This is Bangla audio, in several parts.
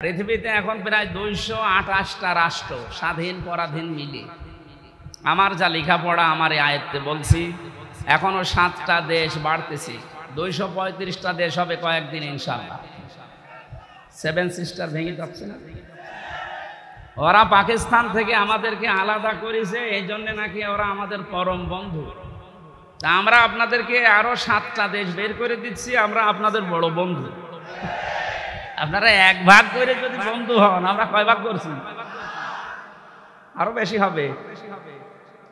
পৃথিবীতে এখন প্রায় 228টা রাষ্ট্র স্বাধীন পরাধীন মিলে। আমার যা লেখাপড়া আমার এই আয়ত্তে বলছি, এখনো 7টা দেশ বাড়তেছে, 235টা দেশ হবে কয়েকদিন ইনশাআল্লাহ। 7 সিস্টার ভেঙে যাচ্ছে না? ওরা পাকিস্তান থেকে আমাদেরকে আলাদা করেছে, এই জন্য নাকি ওরা আমাদের পরম বন্ধু। তা আমরা আপনাদেরকে আরো 7টা দেশ বের করে দিচ্ছি, আমরা আপনাদের বড় বন্ধু। আপনারা এক ভাগ করে যদি বন্ধু হন, আমরা কয় ভাগ করছি? আরো বেশি হবে।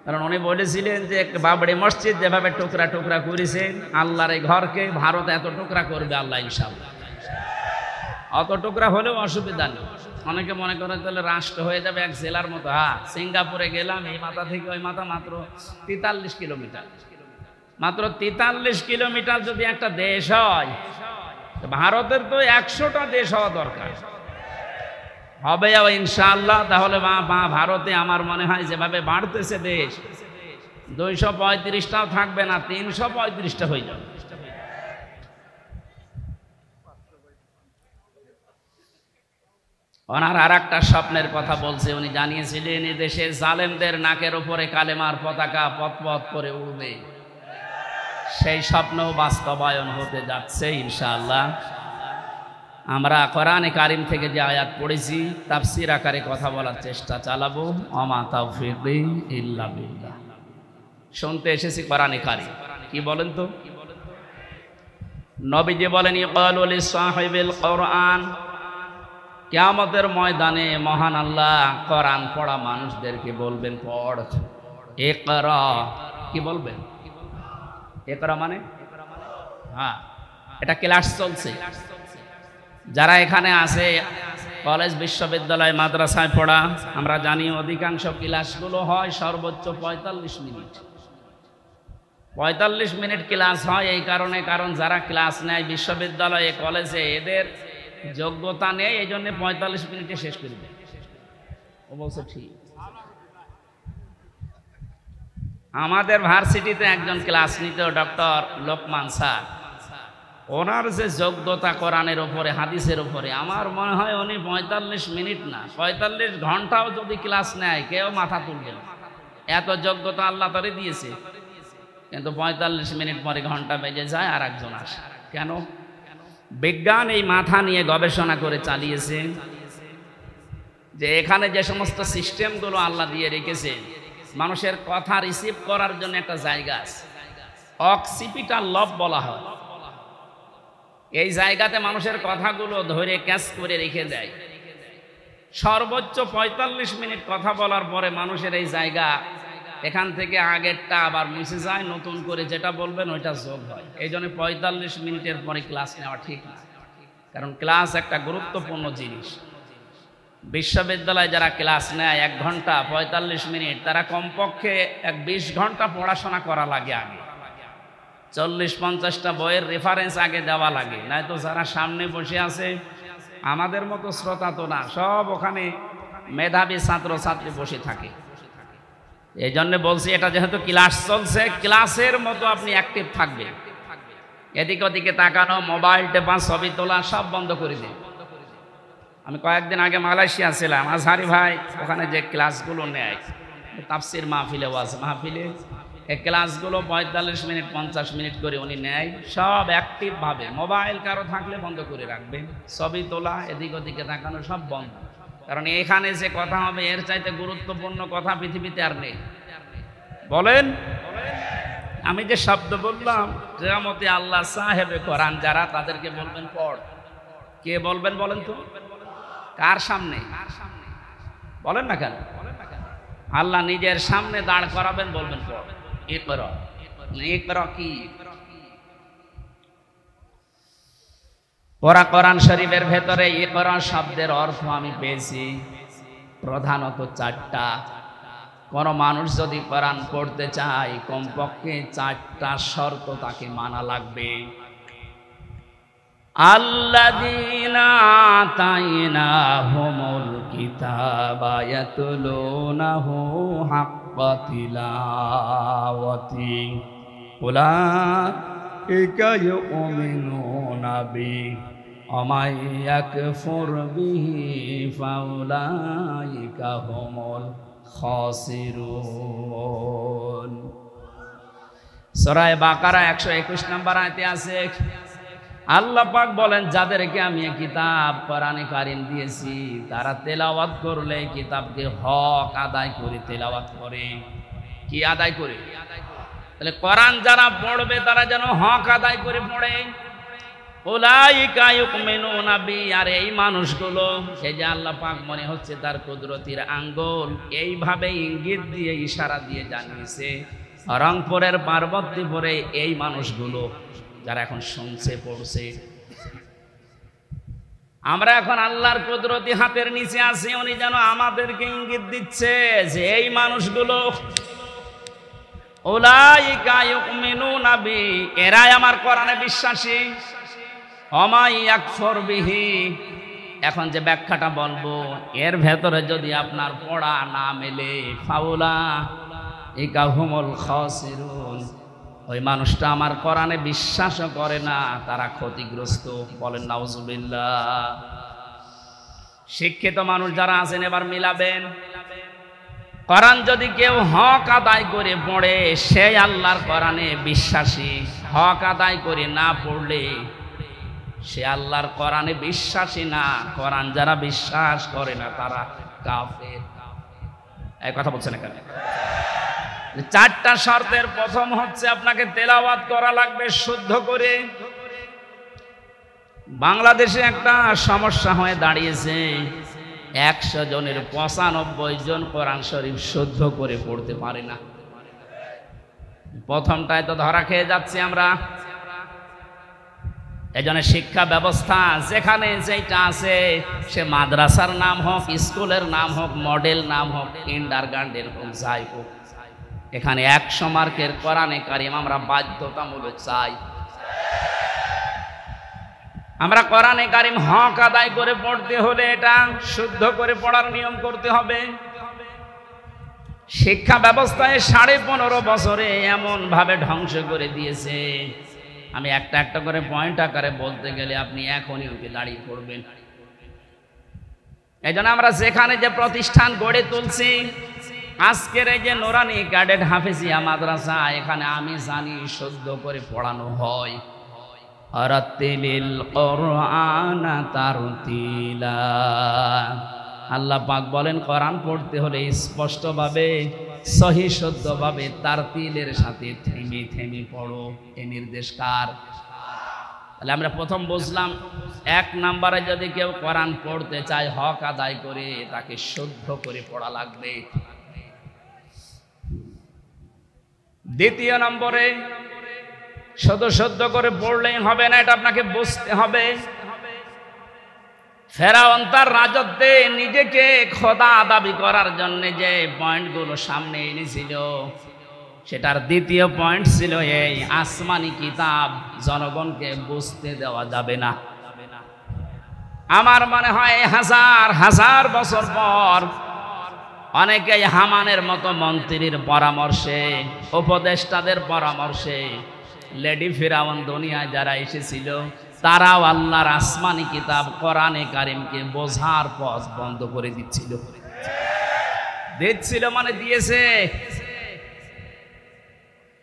কারণ উনি বলেছিলেন যে বাবরি মসজিদ যেভাবে টুকরা টুকরা করেছেন আল্লাহর এই ঘরকে, ভারত এত টুকরা করবে আল্লাহ ইনশাআল্লাহ। অত টুকরা হলেও অসুবিধা নেই। অনেকে মনে করে তাহলে রাষ্ট্র হয়ে যাবে এক জেলার মতো। হ্যাঁ, সিঙ্গাপুরে গেলাম, এই মাথা থেকে ওই মাথা মাত্র 43 কিলোমিটার। মাত্র 43 কিলোমিটার যদি একটা দেশ হয়, ভারতের তো 100টা দেশ হওয়া দরকার। হবে ইনশাআল্লাহ। তাহলে ভারতে আমার মনে হয় যেভাবে বাড়তেছে দেশ, 235টাও থাকবে না, 335টা হয়ে যাবে। ওনার আর একটা স্বপ্নের কথা বলছে, উনি জানিয়েছিলেন এই দেশে জালেমদের নাকের উপরে কালেমার পতাকা পথ পথ করে উড়বে। সেই স্বপ্ন বাস্তবায়ন হতে যাচ্ছে ইনশাআল্লাহ। আমরা কোরআনে কারিম থেকে যে আয়াত পড়েছি তাফসীর আকারে কথা বলার চেষ্টা চালাবো। ওমা তাওফীকি ইল্লা বিল্লাহ। শুনতে এসেছি কোরআনে কারিম কি বলেন তো? নবীজি বলেন ইকালু লিসাহিবিল কোরআন, কিয়ামতের ময়দানে মহান আল্লাহ কোরআন পড়া মানুষদেরকে বলবেন, পড়। ইকরা, কি বলবেন? ইকরা মানে হ্যাঁ, এটা ক্লাস চলছে। যারা এখানে আছে কলেজ বিশ্ববিদ্যালয় মাদ্রাসায় পড়া, আমরা জানি অধিকাংশ ক্লাসগুলো হয় সর্বোচ্চ 45 মিনিট। 45 মিনিট ক্লাস হয় এই কারণে, কারণ যারা ক্লাস নেয় বিশ্ববিদ্যালয়ে কলেজে এদের যোগ্যতা নেই, এই জন্য 45 মিনিটে শেষ করে দেয়। ও বলছে ঠিক। আমাদের ভার্সিটিতে একজন ক্লাস নিত, ডক্টর লোকমান স্যার। ওনার যে যোগ্যতা কোরআনের ওপরে, হাদিসের ওপরে, আমার মনে হয় উনি 45 মিনিট না 45 ঘন্টাও যদি ক্লাস নেয় কেউ মাথা তুলবে না। এত যোগ্যতা আল্লাহ তারে দিয়েছে। কিন্তু 45 মিনিট পরে ঘন্টা বেজে যায় আর একজন আসে। কেন? বিজ্ঞান এই মাথা নিয়ে গবেষণা করে চালিয়েছে যে এখানে যে সমস্ত সিস্টেমগুলো আল্লাহ দিয়ে রেখেছে, মানুষের কথা রিসিভ করার জন্য একটা জায়গা আছে, অক্সিপিটাল লব বলা হয়। এই জায়গাতে মানুষের কথাগুলো ধরে ক্যাচ করে রেখে দেয়। সর্বোচ্চ 45 মিনিট কথা বলার পরে মানুষের এই জায়গা এখান থেকে আগেরটা আবার মুছে যায়, নতুন করে যেটা বলবেন ওইটা যোগ হয়। এই জন্য 45 মিনিটের পরে ক্লাস নেওয়া ঠিক না, কারণ ক্লাস একটা গুরুত্বপূর্ণ জিনিস। বিশ্ববিদ্যালয়ে যারা ক্লাস নেয় 1 ঘন্টা 45 মিনিট, তারা কমপক্ষে 20 ঘন্টা পড়াশোনা করা লাগে। আগে 40-50টা বইয়ের রেফারেন্স আগে দেওয়া লাগে, নয়তো যারা সামনে বসে আছে আমাদের মতো শ্রোতা তো না, সব ওখানে মেধাবী ছাত্র ছাত্রী বসে থাকে। এই জন্য বলছি, এটা যেহেতু ক্লাস চলছে, ক্লাসের মতো আপনি অ্যাক্টিভ থাকবেন। এদিক ওদিকে তাকানো, মোবাইল টেপা, ছবি তোলা সব বন্ধ করে দিন। আমি কয়েকদিন আগে মালয়েশিয়া ছিলাম, আজহারি ভাই ওখানে যে ক্লাসগুলো নেয় তাফসির মাহফিলে, ওয়াজ মাহফিলে, এই ক্লাসগুলো 45 মিনিট 50 মিনিট করে উনি নেয়, সব অ্যাক্টিভ ভাবে। মোবাইল কারো থাকলে বন্ধ করে রাখবেন, ছবি তোলা, এদিক ওদিকে তাকানো সব বন্ধ। কারণ এখানে যে কথা হবে এর চাইতে গুরুত্বপূর্ণ কথা পৃথিবীতে আর নেই। বলেন, আমি যে শব্দ বললাম, কিয়ামতে আল্লাহ সাহেবে কোরআন যারা, তাদেরকে বলবেন পড়। কে বলবেন বলেন তো? কার সামনে বলেন না কেন? আল্লাহ নিজের সামনে দাঁড় করাবেন, বলবেন পড়। ইকরা, ইকরা কি? কোরআন শরীফের ভেতরে ইকরা শব্দের অর্থ আমি পেয়েছি প্রধানত 4টা। কোন মানুষ যদি কোরআন পড়তে চায় কমপক্ষে 4টা শর্ত তাকে মানা লাগবে। আল্লাযীনা আতাইনাহুমুল কিতাবা ইয়াতলুনাহু হাক্কা তিলাওয়াতি উলাইকা ইউমিনুনা বিহি ومن يكفر به فأولئك هم الخاسرون সূরা বাকারা 121 নম্বর আয়াতে আছে আল্লাহ পাক বলেন যাদেরকে আমি এই কিতাব কোরআনে কারীম দিয়েছি তারা তেলাওয়াত করলে কিতাবকে হক আদায় করে তেলাওয়াত করে কি আদায় করে তাহলে কোরআন যারা পড়বে তারা যেন হক আদায় করে পড়ে উলাইকা ইউমিনুনা বি আর এই মানুষগুলো সেই যে আল্লাহ পাক মনে হচ্ছে তার কুদরতির আঙ্গুল এইভাবে ইঙ্গিত দিয়ে ইশারা দিয়ে জানিয়েছে রংপুরের পার্বতীপুরে এই মানুষগুলো যারা এখন শুনছে পড়ছে আমরা এখন আল্লাহর কুদরতি হাতের নিচে আছি উনি যেন আমাদেরকে ইঙ্গিত দিচ্ছে যে এই মানুষগুলো উলাইকা ইউমিনুনা বি এরাই আমার কোরআনে বিশ্বাসী ওমা ইয়াকফুর বিহি এখন যে ব্যাখ্যাটা বলবো এর ভেতরে যদি আপনার পড়া না মেলে ফাউলাইকা হুমুল খাসিরুন ওই মানুষটা আমার কোরআনে বিশ্বাসও করে না তারা ক্ষতিগ্রস্ত বলেন নাউজুবিল্লাহ শিক্ষিত মানুষ যারা আছেন এবার মিলাবেন কোরআন যদি কেউ হক আদায় করে পড়ে সে আল্লাহর কোরআনে বিশ্বাসী হক আদায় করে না পড়লে সে আল্লাহর কোরআনে বিশ্বাসী না কোরআন যারা বিশ্বাস করে না তারা কাফের এই কথা বলছেন এখানে চারটা শর্তের প্রথম হচ্ছে আপনাকে তেলাওয়াত করা লাগবে শুদ্ধ করে বাংলাদেশে একটা সমস্যা হয়ে দাঁড়িয়েছে 100 জনের 95 জন কোরআন শরীফ শুদ্ধ করে পড়তে পারে না প্রথমটায় তো ধরা খেয়ে যাচ্ছি আমরা এজন্য শিক্ষা ব্যবস্থা যেখানে যেটা আছে সে মাদ্রাসার নাম হোক স্কুলের নাম হোক মডেল নাম হোক কিন্ডারগার্টেন হোক যাই হোক এখানে 100 মার্কের কোরআনে কারীম আমরা বাধ্যতামূলক চাই আমরা কোরআনে কারীম হক আদায় করে পড়তে হলে এটা শুদ্ধ করে পড়ার নিয়ম করতে হবে শিক্ষা ব্যবস্থায় 15.5 বছরে এমন ভাবে ধ্বংস করে দিয়েছে আমি একটা একটা করে পয়েন্ট আকারে বলতে গেলে আপনি এখনই উঠে দাঁড়িয়ে পড়বেন এইজন্য আমরা যেখানে যে প্রতিষ্ঠান গড়ে তুলছি আজকের এই যে নুরানি ক্যাডেট হাফেজিয়া মাদ্রাসা এখানে আমি জানি শুদ্ধ করে পড়ানো হয় আরাতিলিল কুরআন তারতিলা আল্লাহ পাক বলেন কোরআন পড়তে হলে স্পষ্টভাবে সহি শুদ্ধভাবে তারতিলের সাথে থেমে থেমে পড়ো এই নির্দেশ কার তাহলে আমরা প্রথম বুঝলাম 1 নম্বরে যদি কেউ কোরআন পড়তে চায় হক আদায় করে তাকে শুদ্ধ করে পড়া লাগবে দ্বিতীয় নম্বরে শুধু শুদ্ধ করে পড়লেই হবে না এটা আপনাকে বুঝতে হবে ফেরাউন তার রাজত্বে নিজেকে খোদা দাবি করার জন্য যে পয়েন্টগুলো সামনে এনেছিল সেটার দ্বিতীয় পয়েন্ট ছিল এই আসমানি কিতাব জনগণকে বুঝতে দেওয়া যাবে না আমার মনে হয় হাজার হাজার বছর পর অনেকে হামানের মতো মন্ত্রীর পরামর্শে উপদেষ্টাদের পরামর্শে লেডি ফিরাউন দুনিয়ায় যারা এসেছিল তারাও আল্লাহর আসমানি কিতাব কোরআনে কারীমকে বোঝার পথ বন্ধ করে দিচ্ছিল মানে দিয়েছে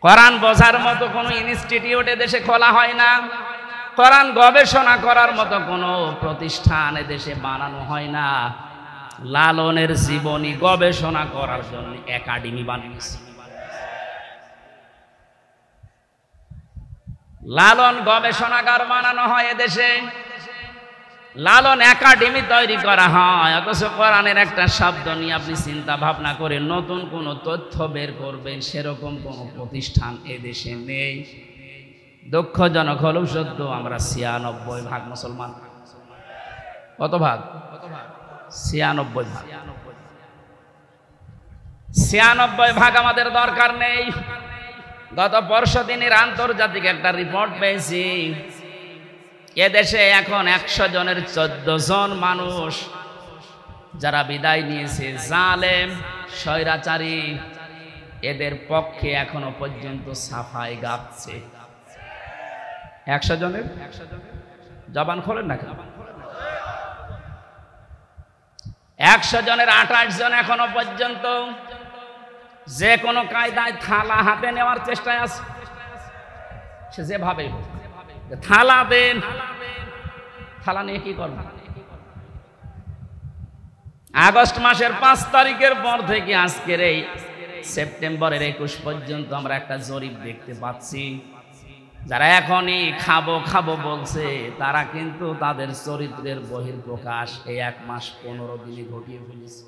কোরআন বোঝার মতো কোনো ইনস্টিটিউট দেশে খোলা হয় না কোরআন গবেষণা করার মতো কোনো প্রতিষ্ঠান দেশে বানানো হয় না লালনের জীবনী গবেষণা করার জন্য একাডেমি বানিয়েছে লালন গবেষণাগার বানানো হয় এদেশে লালন একাডেমি তৈরি করা হয় অথচ কোরআনের একটা শব্দ নিয়ে আপনি চিন্তা ভাবনা করে নতুন কোন তথ্য বের করবেন সেরকম কোন প্রতিষ্ঠান এদেশে নেই দুঃখজনক হলেও সত্য আমরা 96% মুসলমান কত ভাগ 96% 96% আমাদের দরকার নেই গত পরশুদিনের আন্তর্জাতিক একটা রিপোর্ট পেয়েছি এদেশে এখন 100 জনের 14 জন মানুষ যারা বিদায় নিয়েছে জালেম স্বৈরাচারী এদের পক্ষে এখনো পর্যন্ত সাফাই গাচ্ছে 100 জনের জবান খোলেন না কেন? 100 জনের 28 জন এখনো পর্যন্ত যে কোনো কায়দায় থালা হাতে নেওয়ার চেষ্টায় আছে। সে যেভাবে থালা দেন, থালা নিয়ে কি করবেন? আগস্ট মাসের 5 তারিখের পর থেকে আজকের এই সেপ্টেম্বরের 21 পর্যন্ত আমরা একটা জরিপ দেখতে পাচ্ছি, যারা এখনই খাবো খাবো বলছে তারা কিন্তু তাদের চরিত্রের বহিঃপ্রকাশ এই 1 মাস 15 দিনে ঘটিয়ে ফেলেছে।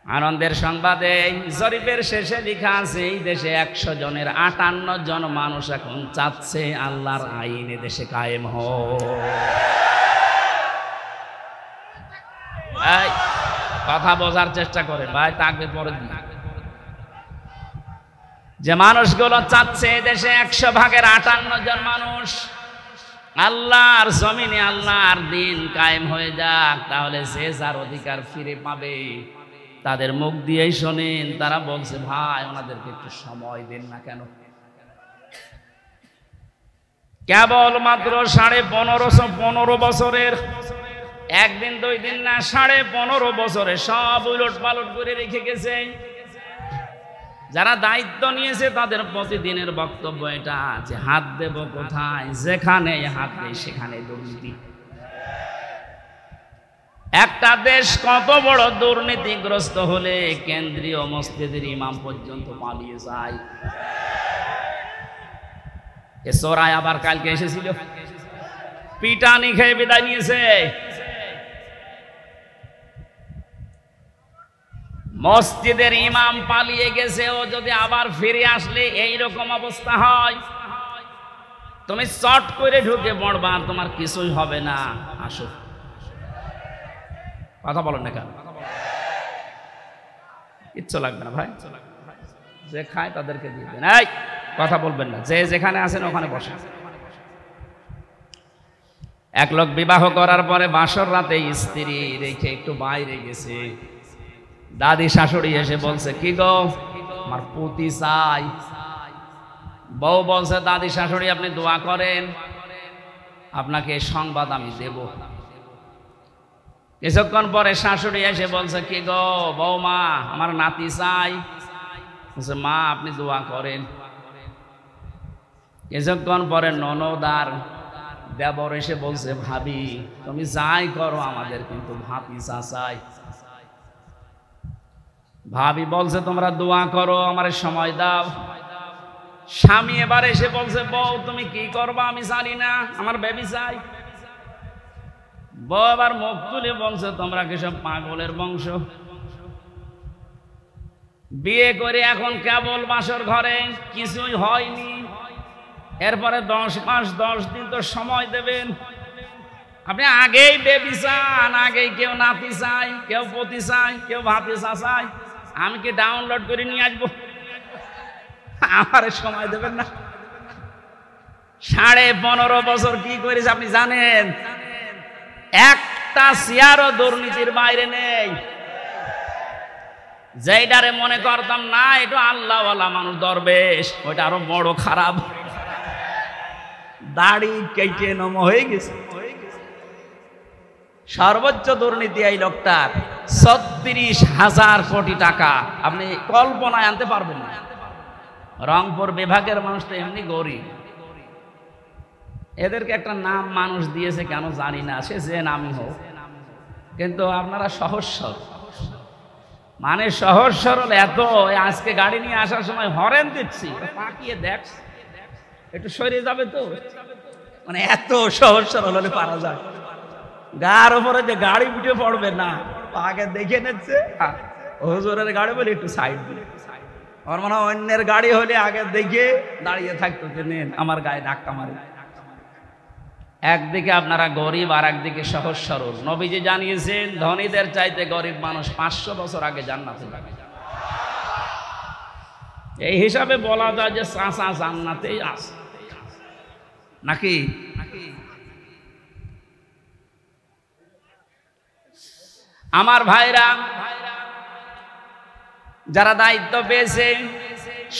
আনন্দের সংবাদে জরিপের শেষে লেখা আছে এই দেশে 100 জনের 58 জন মানুষ এখন চাচ্ছে আল্লাহর আইন এ দেশে কায়েম হোক। কথা বোঝার চেষ্টা করে ভাই, তাকবীর পরে দিন। যে মানুষগুলো চাচ্ছে দেশে 100 ভাগের 58 জন মানুষ আল্লাহর জমিনে আল্লাহর দিন কায়েম হয়ে যাক, তাহলে যে যার অধিকার ফিরে পাবে। তাদের মুখ দিয়েই শোনেন, তারা বলছে ভাই ওনাদেরকে একটু সময় দেন না কেন? কেবল মাত্র 15 বছরের, একদিন 2 দিন না, 15.5 বছরে সব উলট পালট করে রেখে গেছে। যারা দায়িত্ব নিয়েছে তাদের প্রতিদিনের বক্তব্য এটা যে হাত দেব কোথায়, যেখানে হাত দেয় সেখানে দুর্নীতি। একটা দেশ কত বড় দুর্নীতিগ্রস্ত হলে কেন্দ্রীয় মসজিদের ইমাম পর্যন্ত পালিয়ে যায়। এ চোরাই আবার কালকে এসেছিল, পিটানি খেয়ে বিদায় নিয়েছে। মসজিদের ইমাম পালিয়ে গেছে, ও যদি আবার ফিরে আসলে এইরকম অবস্থা হয়, তুমি চট করে ঢুকে পড়বা, তোমার কিছুই হবে না। আসো, কথা বলেন না কেন? কিচ্ছু লাগবে না ভাই, যে খায় তাদেরকে দিয়ে দেন। এই কথা বলবেন না, যে যেখানে আছেন ওখানে বসেন। এক লোক বিবাহ করার পরে বাসর রাতে স্ত্রী রেখে একটু বাইরে গেছে। দাদি শাশুড়ি এসে বলছে কি গো, আমার পুতি চাই। বউ বলছে দাদি শাশুড়ি আপনি দোয়া করেন, আপনাকে সংবাদ আমি দেব। কিছুক্ষণ পরে শাশুড়ি এসে বলছে কি গো বৌমা, আমার নাতি চাই। বলছে মা আপনি দোয়া করেন। কিছুক্ষণ পরে ননদ আর দেবর এসে বলছে ভাবি তুমি যাই করো আমাদের কিন্তু ভাতিজা চাই। ভাবি বলছে তোমরা দোয়া করো, আমার সময় দাও। স্বামী এবার এসে বলছে বউ তুমি কি করবা আমি জানি না, আমার বেবি চাই। বউ আবার মুখ তুলে বলছে তোমরা কি সব পাগলের বংশ? বিয়ে করে এখন কেবল বাসর ঘরে, কিছুই হয়নি। এরপরে 10 মাস 10 দিন তো সময় দেবেন। আপনি আগেই বেবি চান, আগেই কেউ নাতি চাই, কেউ পতি চাই, কেউ ভাতিজা চাই। আমি কি ডাউনলোড করে নিয়ে আসবো? আমার সময় দেবেন না। 15.5 বছর কি করেছে আপনি জানেন? একটা চেয়ারও দুর্নীতির বাইরে নেই। যেইটারে মনে করতাম না এটা আল্লাহওয়ালা মানুষ দরবেশ, ওইটা আরো বড় খারাপ। দাড়ি কেটে নম হয়ে গেছে। সর্বোচ্চ দুর্নীতি এই লোকটার 36,000 কোটি টাকা। আপনি কল্পনায় আনতে পারবেন না। রংপুর বিভাগের মানুষ তো এমনি গরিব, এদেরকে একটা নাম মানুষ দিয়েছে কেন জানি না, সে যে নামই হোক, কিন্তু আপনারা সহজ সরল, মানে সহজ সরল এত। আজকে গাড়ি নিয়ে আসার সময় হরেন দিচ্ছি, তাকিয়ে দেখ একটু সরে যাবে তো, মানে এত সহজ সরল হলে পারা যায়। গার উপরে যে গাড়ি উঠে পড়বে না, আগে দেখে নিচ্ছে হুজুরের গাড়ি বলে একটু সাইড দিলে, আমার মনে হয় অন্যের গাড়ি হলে আগে দেখে দাঁড়িয়ে থাকতো যে নেন আমার গায়ে ধাক্কা মারে। একদিকে আপনারা গরিব আর একদিকে সহজ সরল। নবীজি জানিয়েছেন ধনীদের চাইতে গরিব মানুষ 500 বছর আগে জান্নাতে যাবে। এই হিসাবে বলা যায় যে চাচা জান্নাতেই আছে নাকি? আমার ভাইরা যারা দায়িত্ব পেয়েছে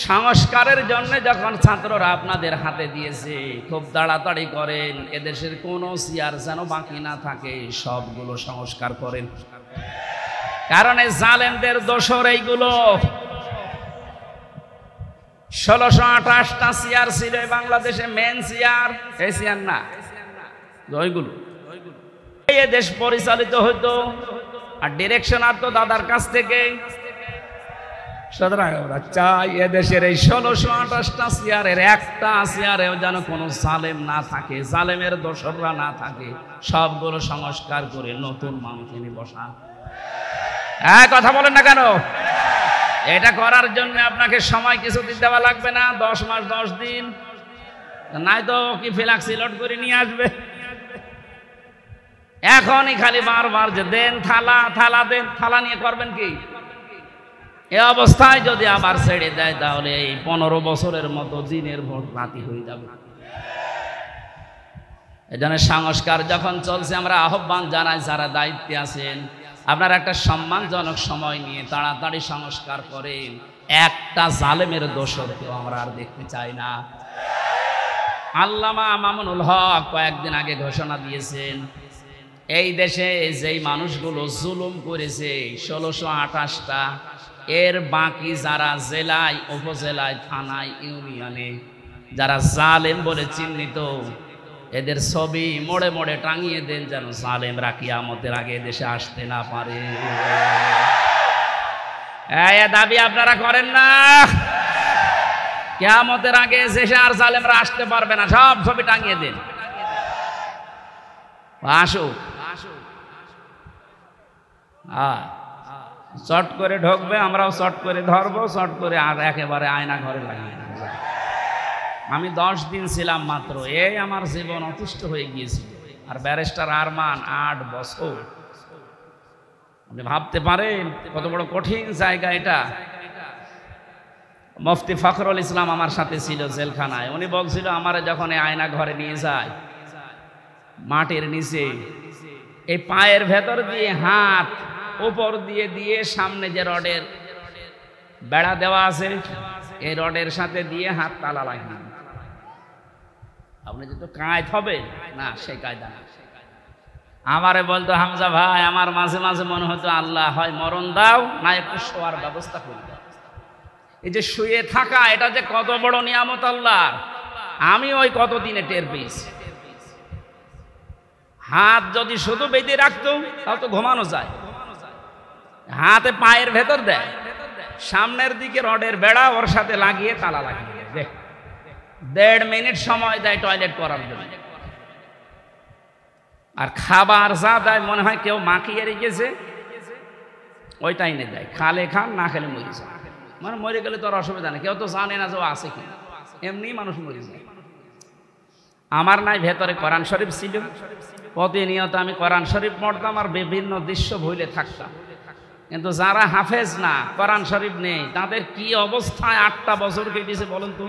সংস্কারের জন্য যখন ছাত্ররা আপনাদের হাতে দিয়েছে, খুব তাড়াতাড়ি করেন, এদেশের কোনো চেয়ার যেন বাকি না থাকে, সবগুলো সংস্কার করেন। কারণ এই জালেমদের দোসর এইগুলো। 1628টা চেয়ার ছিল বাংলাদেশে, মেন চেয়ার, এই চেয়ার না, ওইগুলো। এই দেশ পরিচালিত হইতো, আর ডিরেকশন আর তো দাদার কাছ থেকে। সুতরাং আমরা চাই এদেশের এই 1628টা চেয়ারের একটা চেয়ারেও যেন কোনো জালেম না থাকে, জালেমের দোসররা না থাকে, সবগুলো সংস্কার করে নতুন মানুষ এনে বসা। হ্যাঁ, কথা বলেন না কেন? এটা করার জন্য আপনাকে সময় কিছু দিতে দেওয়া লাগবে না, 10 মাস 10 দিন, নাই তো কি ফ্ল্যাক্সিলোড করে নিয়ে আসবে। এখনই খালি বারবার যে দেন থালা, থালা দেন, থালা নিয়ে করবেন কি? এ অবস্থায় যদি আবার ছেড়ে দেয় তাহলে এই 15 বছরের মতো দিনের ভোট রাতি হয়ে যাবে। এজন্য সংস্কার যখন চলছে, আমরা আহ্বান জানাই যারা দায়িত্বে আছেন, আপনারা একটা সম্মানজনক সময় নিয়ে তাড়াতাড়ি সংস্কার করেন। একটা জালেমের দোসরকেও আমরা আর দেখতে চাই না। আল্লামা মামুনুল হক কয়েকদিন আগে ঘোষণা দিয়েছেন, এই দেশে যেই মানুষগুলো জুলুম করেছে 1628টা, এর বাকি যারা জেলায়, উপজেলায়, থানায়, ইউনিয়নে যারা জালেম বলে চিহ্নিত, এদের ছবি মোড়ে মোড়ে টাঙিয়ে দেন, যেন জালেমরা কিয়ামতের আগে দেশে আসতে না পারে। এই দাবি আপনারা করেন না? কিয়ামতের আগে দেশে আর জালেমরা আসতে পারবে না, সব ছবি টাঙিয়ে দেন। আসুক, চট করে ঢুকবে, আমরাও চট করে ধরবো, চট করে আর একেবারে আয়না ঘরে লাগিয়ে দেবো। আমি 10 দিন ছিলাম মাত্র, এই আমার জীবন অতিষ্ঠ হয়ে গিয়েছিল। আর ব্যারিস্টার আরমান 8 বছর। আপনি ভাবতে পারেন কত বড় কঠিন জায়গা এটা। মুফতি ফখরুল ইসলাম আমার সাথে ছিল জেলখানায়। উনি বলছিল, আমারে যখন এই আয়না ঘরে নিয়ে যায়, মাটির নিচে এই পায়ের ভেতর দিয়ে হাত উপর দিয়ে দিয়ে সামনে যে রডের বেড়া দেওয়া আছে, এই রডের সাথে দিয়ে হাত তালা লাগিয়ে, আপনি যেহেতু কায়দ হবে না, সেই কায়দা না। আমারে বলতো, হামজা ভাই, আমার মাঝে মাঝে মনে হতো আল্লাহ হয় মরণ দাও, না একটু শোয়ার ব্যবস্থা করে দাও। এই যে শুয়ে থাকা, এটা যে কত বড় নিয়ামত আল্লাহ, আমি ওই কতদিনে টের পেয়েছি। হাত যদি শুধু বেঁধে রাখতো তাও তো ঘুমানো যায়। হাতে পায়ের ভেতর দেয়, সামনের দিকে রডের বেড়া, ওর সাথে লাগিয়ে তালা লাগিয়ে দেয়। 1.5 মিনিট সময় দেয় টয়লেট করার জন্য। আর খাবার যা দেয় মনে হয় কেউ মাখিয়ে রেখেছে, ওইটাই এনে দেয়। খালে খান, না খেলে মরে যায়। মানে মরে গেলে তো আর অসুবিধা নেই, কেউ তো জানে না যে ও আছে কি, এমনি মানুষ মরে যায়। আমার নাই ভেতরে কোরআন শরীফ ছিল, প্রতিনিয়ত আমি কোরআন শরীফ পড়তাম আর বিভিন্ন দৃশ্য ভুলে থাকতাম। কিন্তু যারা হাফেজ না, কোরআন শরীফ নেই, তাদের কি অবস্থায় 8টা বছর কেটেছে বলুন তো।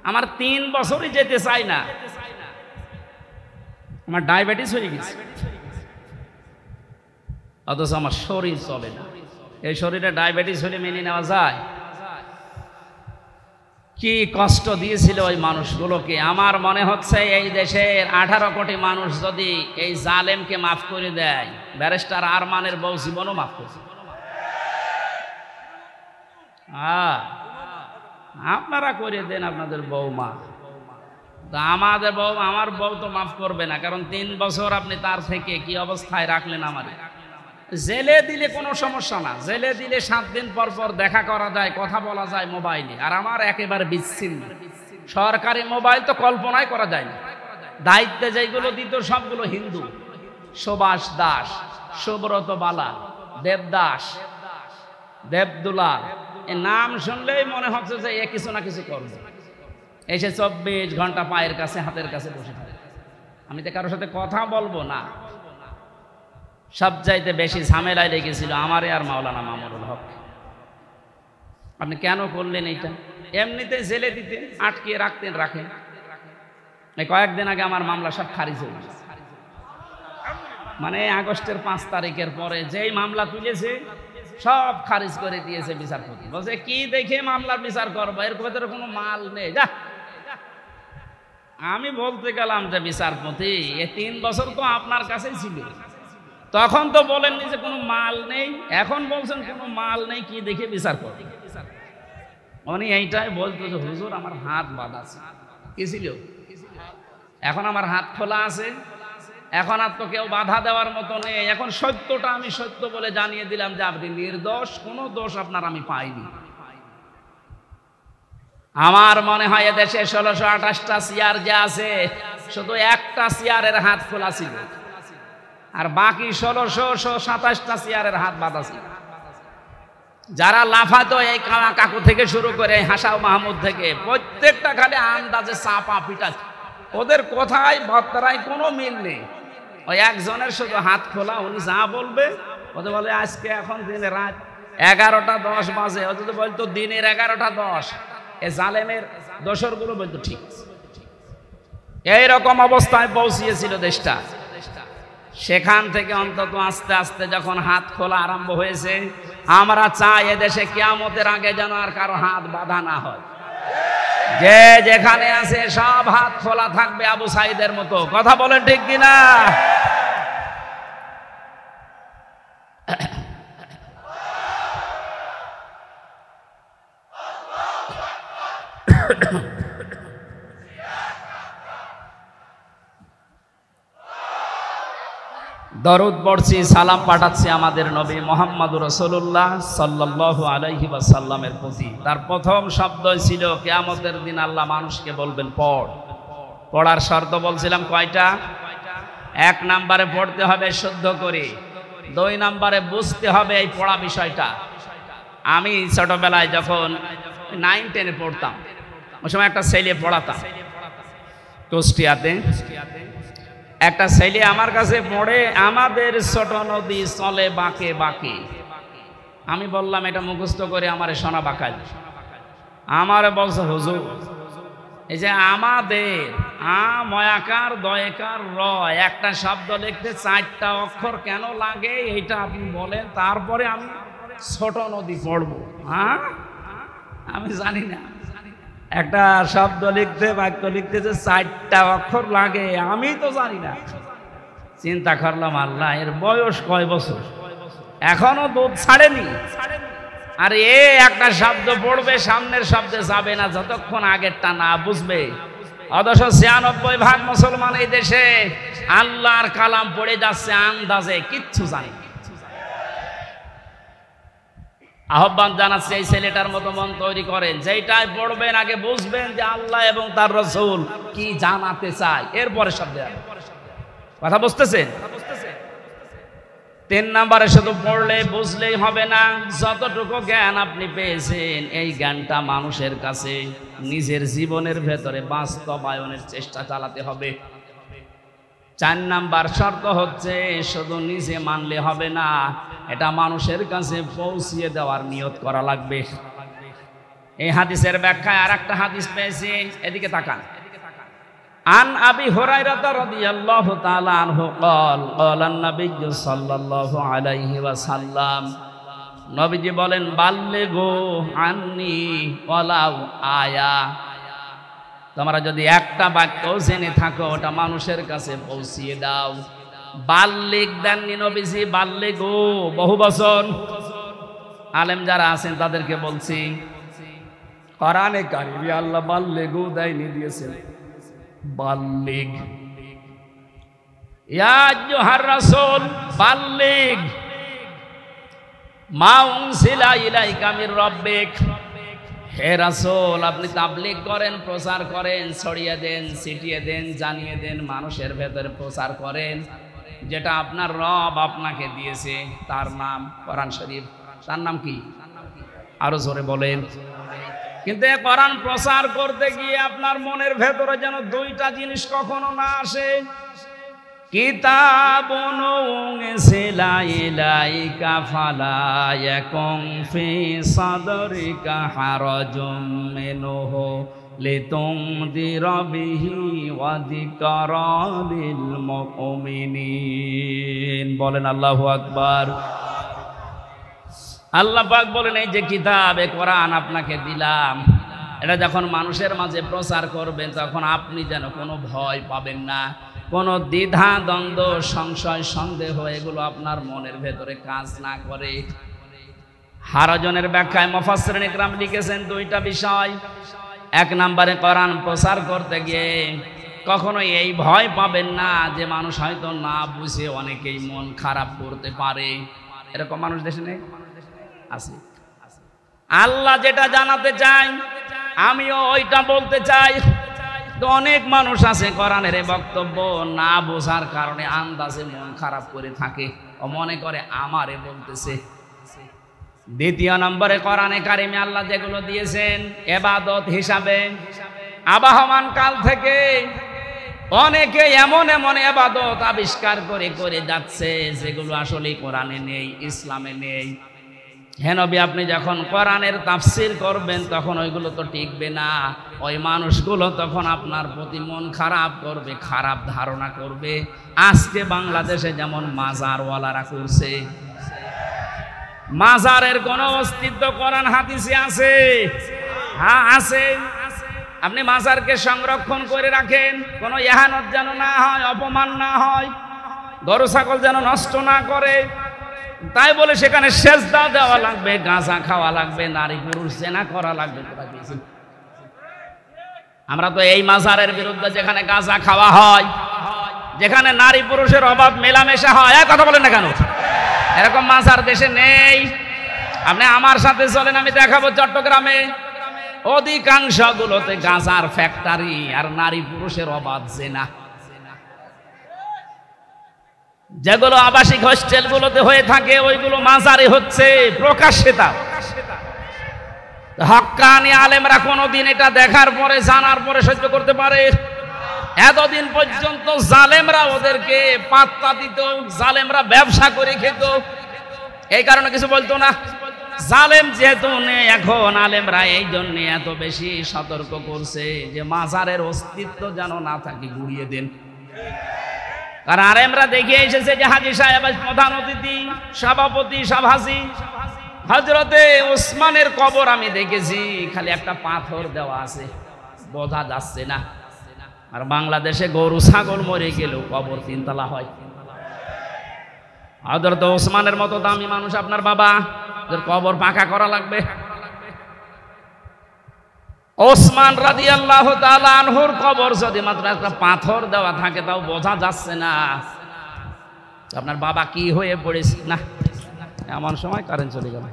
আমার 3 বছরই যেতে চাই না, আমার ডায়াবেটিস হয়ে গেছে, অথচ আমার শরীর চলে না। এই শরীরে ডায়াবেটিস হলে মেনে নেওয়া যায়? কি কষ্ট দিয়েছিল ওই মানুষগুলোকে। আমার মনে হচ্ছে এই দেশের 18 কোটি মানুষ যদি এই জালেমকে মাফ করে দেয়, ব্যারিস্টার আরমানের বউ জীবনও মাফ করছে। আপনারা করে দেন আপনাদের বউমা, আমাদের বউ, আমার বউ তো মাফ করবে না, কারণ 3 বছর আপনি তার থেকে কি অবস্থায় রাখলেন। আমারে জেলে দিলে কোনো সমস্যা না, জেলে দিলে 7 দিন পর পর দেখা করা যায়, কথা বলা যায় মোবাইলে। আর আমার একেবারে বিচ্ছিন্ন, সরকারি মোবাইল তো কল্পনাই করা যায় না। দায়িত্বে যেগুলো দিত সবগুলো হিন্দু, সুভাষ দাস, সুব্রত বালা, দেবদাস, দেবদুলাল, এই নাম শুনলেই মনে হচ্ছে যে এ কিছু না কিছু করবে। এসে 24 ঘন্টা পায়ের কাছে, হাতের কাছে বসে থাকে। আমি তো কারোর সাথে কথা বলবো না। সবচাইতে বেশি ঝামেলায় লেগেছিল আমারে আর মাওলানা মামুনুল হক। আপনি কেন করলেন এইটা? এমনিতে জেলে দিতেন, আটকিয়ে রাখতেন, রাখেন। এই কয়েকদিন আগে আমার মামলা সব খারিজ হয়ে গেছে। মানে আগস্টের 5 তারিখের পরে যেই মামলা তুলেছে সব খারিজ করে দিয়েছে বিচারপতি। বলছে কি দেখে মামলার বিচার করবো, এর ভেতরে কোনো মাল নেই, যা। আমি বলতে গেলাম যে বিচারপতি, এই 3 বছর তো আপনার কাছেই ছিল, তখন তো বলেননি যে কোনো মাল নেই, এখন বলছেন কোনো মাল নেই, কি দেখে বিচার করবে? উনি এইটাই বলতো যে হুজুর আমার হাত বাঁধা আছে। কি ছিল? এখন আমার হাত খোলা আছে, এখন আর তো কেউ বাধা দেওয়ার মতো নেই। এখন সত্যটা আমি সত্য বলে জানিয়ে দিলাম যে আপনি নির্দোষ, কোনো দোষ আপনার আমি পাইনি। আমার মনে হয় এদেশে 1628টা চেয়ার যে আছে, শুধু একটা চেয়ারের হাত খোলা ছিল, আর বাকি 1627টা চেয়ারের হাত বাঁধা ছিল। যারা লাফাতো এই কাকু থেকে শুরু করে হাসাও মাহমুদ থেকে, প্রত্যেকটা খালি আন্দাজে চাপা পিটা, ওদের কথায় বার্তায় কোনো মিল নেই। ওই একজনের শুধু হাত খোলা, উনি যা বলবে ওদের বলে আজকে এখন দিনে রাত 11টা 10 বাজে, ও যদি বলতো দিনের 11টা 10, এ জালেমের দোসরগুলো বলতো ঠিক। এইরকম অবস্থায় পৌঁছিয়েছিল দেশটা। সেখান থেকে অন্তত আস্তে আস্তে যখন হাত খোলা আরম্ভ হয়েছে, আমরা চাই এদেশে কিয়ামতের আগে যেন আর কারো হাত বাঁধা না হয়। যে যেখানে আছে সব হাত খোলা থাকবে আবু সাইদের মতো। কথা বলেন ঠিক কিনা? দরুদ পড়ছি, সালাম পাঠাচ্ছি আমাদের নবী মুহাম্মদুর রাসূলুল্লাহ সাল্লাল্লাহু আলাইহি ওয়াসাল্লামের প্রতি। তার প্রথম শব্দ ছিল কিয়ামতের দিন আল্লাহ মানুষকে বলবেন পড়। পড়ার শর্ত বলছিলাম কয়টা? 1 নম্বরে পড়তে হবে শুদ্ধ করে, 2 নম্বরে বুঝতে হবে এই পড়া বিষয়টা। আমি ছোটবেলায় যখন 9-10-এ পড়তাম, ওই সময় একটা ছেলে পড়াতাম কুষ্টিয়াতে। একটা ছেলে আমার কাছে পড়ে, আমাদের ছোট নদী চলে বাঁকে বাঁকে। আমি বললাম এটা মুখস্থ করে আমারে শোনা বাঁকাল। আমারে বলছে হুজুর, এই যে আমাদের ময়াকার দয়কার র, একটা শব্দ লিখতে 4টা অক্ষর কেন লাগে এইটা আপনি বলেন, তারপরে আমি ছোট নদী পড়বো। হ্যাঁ, আমি জানি না একটা শব্দ লিখতে, বাক্য লিখতে যে 4টা অক্ষর লাগে, আমি তো জানি না। চিন্তা করলাম আল্লাহ, এর বয়স কয় বছর, এখনো দুধ ছাড়েনি, আর এ একটা শব্দ পড়বে, সামনের শব্দে যাবে না যতক্ষণ আগেরটা না বুঝবে। অথচ 96% মুসলমান এই দেশে আল্লাহর কালাম পড়ে যাচ্ছে আন্দাজে, কিচ্ছু জানে না। আহ্বান জানাচ্ছে এই ছেলেটার মতো মন তৈরি করেন, যেটাই পড়বেন আগে বুঝবেন যে আল্লাহ এবং তার রাসূল কি জানাতে চায়, এরপরে শব্দ। কথা বুঝতেছেন? 3 নম্বরে শুধু পড়লে বুঝলেই হবে না, যতটুকু জ্ঞান আপনি পেয়েছেন এই জ্ঞানটা মানুষের কাছে নিজের জীবনের ভেতরে বাস্তবায়নের চেষ্টা চালাতে হবে। 4 নাম্বার শর্ত হচ্ছে শুধু নিজে মানলে হবে না, এটা মানুষের কাছে পৌঁছিয়ে দেওয়ার নিয়ত করা লাগবে। এই হাদিসের ব্যাখ্যায় আরেকটা হাদিস পেয়েছি, এদিকে তাকান। আন আবি হুরায়রা রাদিয়াল্লাহু তাআলা আনহু قال قال النبي সাল্লাল্লাহু আলাইহি ওয়াসাল্লাম, নবীজি বলেন বাল্লিগু আন্নি ওয়ালাউ আয়া, তোমরা যদি একটা বাক্য জেনে থাকো ওটা মানুষের কাছে পৌঁছিয়ে দাও। বাল্লিগ দেননি নবীজি, বাল্লিগু বহু বচন। আলেম যারা আছেন তাদেরকে বলছি, কোরআনে কারিমে আল্লাহ বাল্লিগু দেয়নি, দিয়েছেন বাল্লিগ। ইয়া আইয়ুহার রাসূল বাল্লিগ মা উনসিলা ইলাইকা মির রাব্বিক, হে রাসূল আপনি তাবলীগ করেন, প্রচার করেন, ছড়িয়ে দেন, ছিটিয়ে দেন, জানিয়ে দেন, মানুষের ভেতরে প্রচার করেন যেটা আপনার রব আপনাকে দিয়েছে, তার নাম কোরআন শরীফ। তার নাম কি? আরো জোরে বলেন। কিন্তু এই কোরআন প্রচার করতে গিয়ে আপনার মনের ভেতরে যেন 2টা জিনিস কখনো না আসে। কিতাবুন উনসিলা ইলাইকা ফালা ইয়াকুম ফি সাদরিকা হারাজুম মিনহু লিতুনদিরা বিহি ওয়া যিকরা লিল মুমিনিন। বলেন আল্লাহু আকবার। আল্লাহ পাক বলেন এই যে কিতাবে কোরআন আপনাকে দিলাম, এটা যখন মানুষের মাঝে প্রচার করবেন তখন আপনি যেন কোনো ভয় পাবেন না, কোনো দ্বিধা দ্বন্দ্ব সংশয় সন্দেহ এগুলো আপনার মনের ভেতরে কাজ না করে। হারাজনের ব্যাখ্যায় মুফাসসিরিন ইকরাম লিখেছেন দুইটা বিষয়। এক নম্বরে কোরআন প্রচার করতে গিয়ে কখনো এই ভয় পাবেন না যে মানুষ হয়তো না বুঝে অনেকেই মন খারাপ করতে পারে। এরকম মানুষ দেশে নেই? আছে। আল্লাহ যেটা জানাতে চাই আমিও ওইটা বলতে চাই। তো অনেক মানুষ আছে কোরআনের এই বক্তব্য না বোঝার কারণে আন্দাজে মন খারাপ করে থাকে ও মনে করে আমারে বলতেছে। দ্বিতীয় নম্বরে কোরআনে কারিমে আল্লাহ যেগুলো দিয়েছেন ইবাদত হিসাবে আবাহমান কাল থেকে অনেকে এমন এমন ইবাদত আবিষ্কার করে করে যাচ্ছে যেগুলো আসলে কোরআনে নেই, ইসলামে নেই। হে নবী, আপনি যখন কোরআনের তাফসীর করবেন তখন ওইগুলো তো টিকবে না। ওই মানুষগুলো তখন আপনার প্রতি মন খারাপ করবে, খারাপ ধারণা করবে। আজকে বাংলাদেশে যেমন মাজারওয়ালারা করছে, মাজারের কোন অস্তিত্ব কোরআন হাদিসে আছে? হ্যাঁ আছে। আপনি মাজারকে সংরক্ষণ করে রাখেন, কোনো ইহানত যেন না হয়, অপমান না হয়, গরু ছাগল যেন নষ্ট না করে। তাই বলে সেখানে সেজদা দেওয়া লাগবে, গাঁজা খাওয়া লাগবে, নারী পুরুষ জেনা করা লাগবে? আমরা তো এই মাজারের বিরুদ্ধে, যেখানে গাঁজা খাওয়া হয়, যেখানে নারী পুরুষের অভাব মেলামেশা হয়। এক কথা বলেন না কেন? এরকম মাজার দেশে নেই। আপনি আমার সাথে চলেন, আমি দেখাবো চট্টগ্রামে অধিকাংশ গুলোতে গাঁজার ফ্যাক্টরি আর নারী পুরুষের অবাধ জেনা। যেগুলো আবাসিক হোস্টেল গুলোতে হয়ে থাকে ওইগুলো মাজারে হচ্ছে প্রকাশ্যে। তা হক্কানি আলেমরা কোনোদিন এটা দেখার পরে জানার পরে সহ্য করতে পারে? এতদিন পর্যন্ত জালেমরা ওদেরকে পাত্তা দিত, জালেমরা ব্যবসা করে খেত, এই কারণে কিছু বলতো না। জালেম যেহেতু নেই এখন, আলেমরা এই জন্য এত বেশি সতর্ক করছে যে মাজারের অস্তিত্ব যেন না থাকে, গুড়িয়ে দেন। কারণ আলেমরা দেখে এসেছে যে হাজী সাহেব প্রধান অতিথি, সভাপতি, সভাসী হযরতে ওসমানের কবর আমি দেখেছি, খালি একটা পাথর দেওয়া আছে, বোঝা যাচ্ছে না। আর বাংলাদেশে গরু ছাগল মরে গেলেও কবর 3 তলা হয়। হযরত ওসমানের মতো দামি মানুষ আপনার বাবা, যার কবর পাকা করা লাগবে। ওসমান রাদিয়াল্লাহু তাআলা আনহুর কবর যদি মাত্র একটা পাথর দেওয়া থাকে তাও বোঝা যাচ্ছে না আপনার বাবা কি হয়ে পড়েছে। না, এমন সময় কারেন্ট চলে গেল।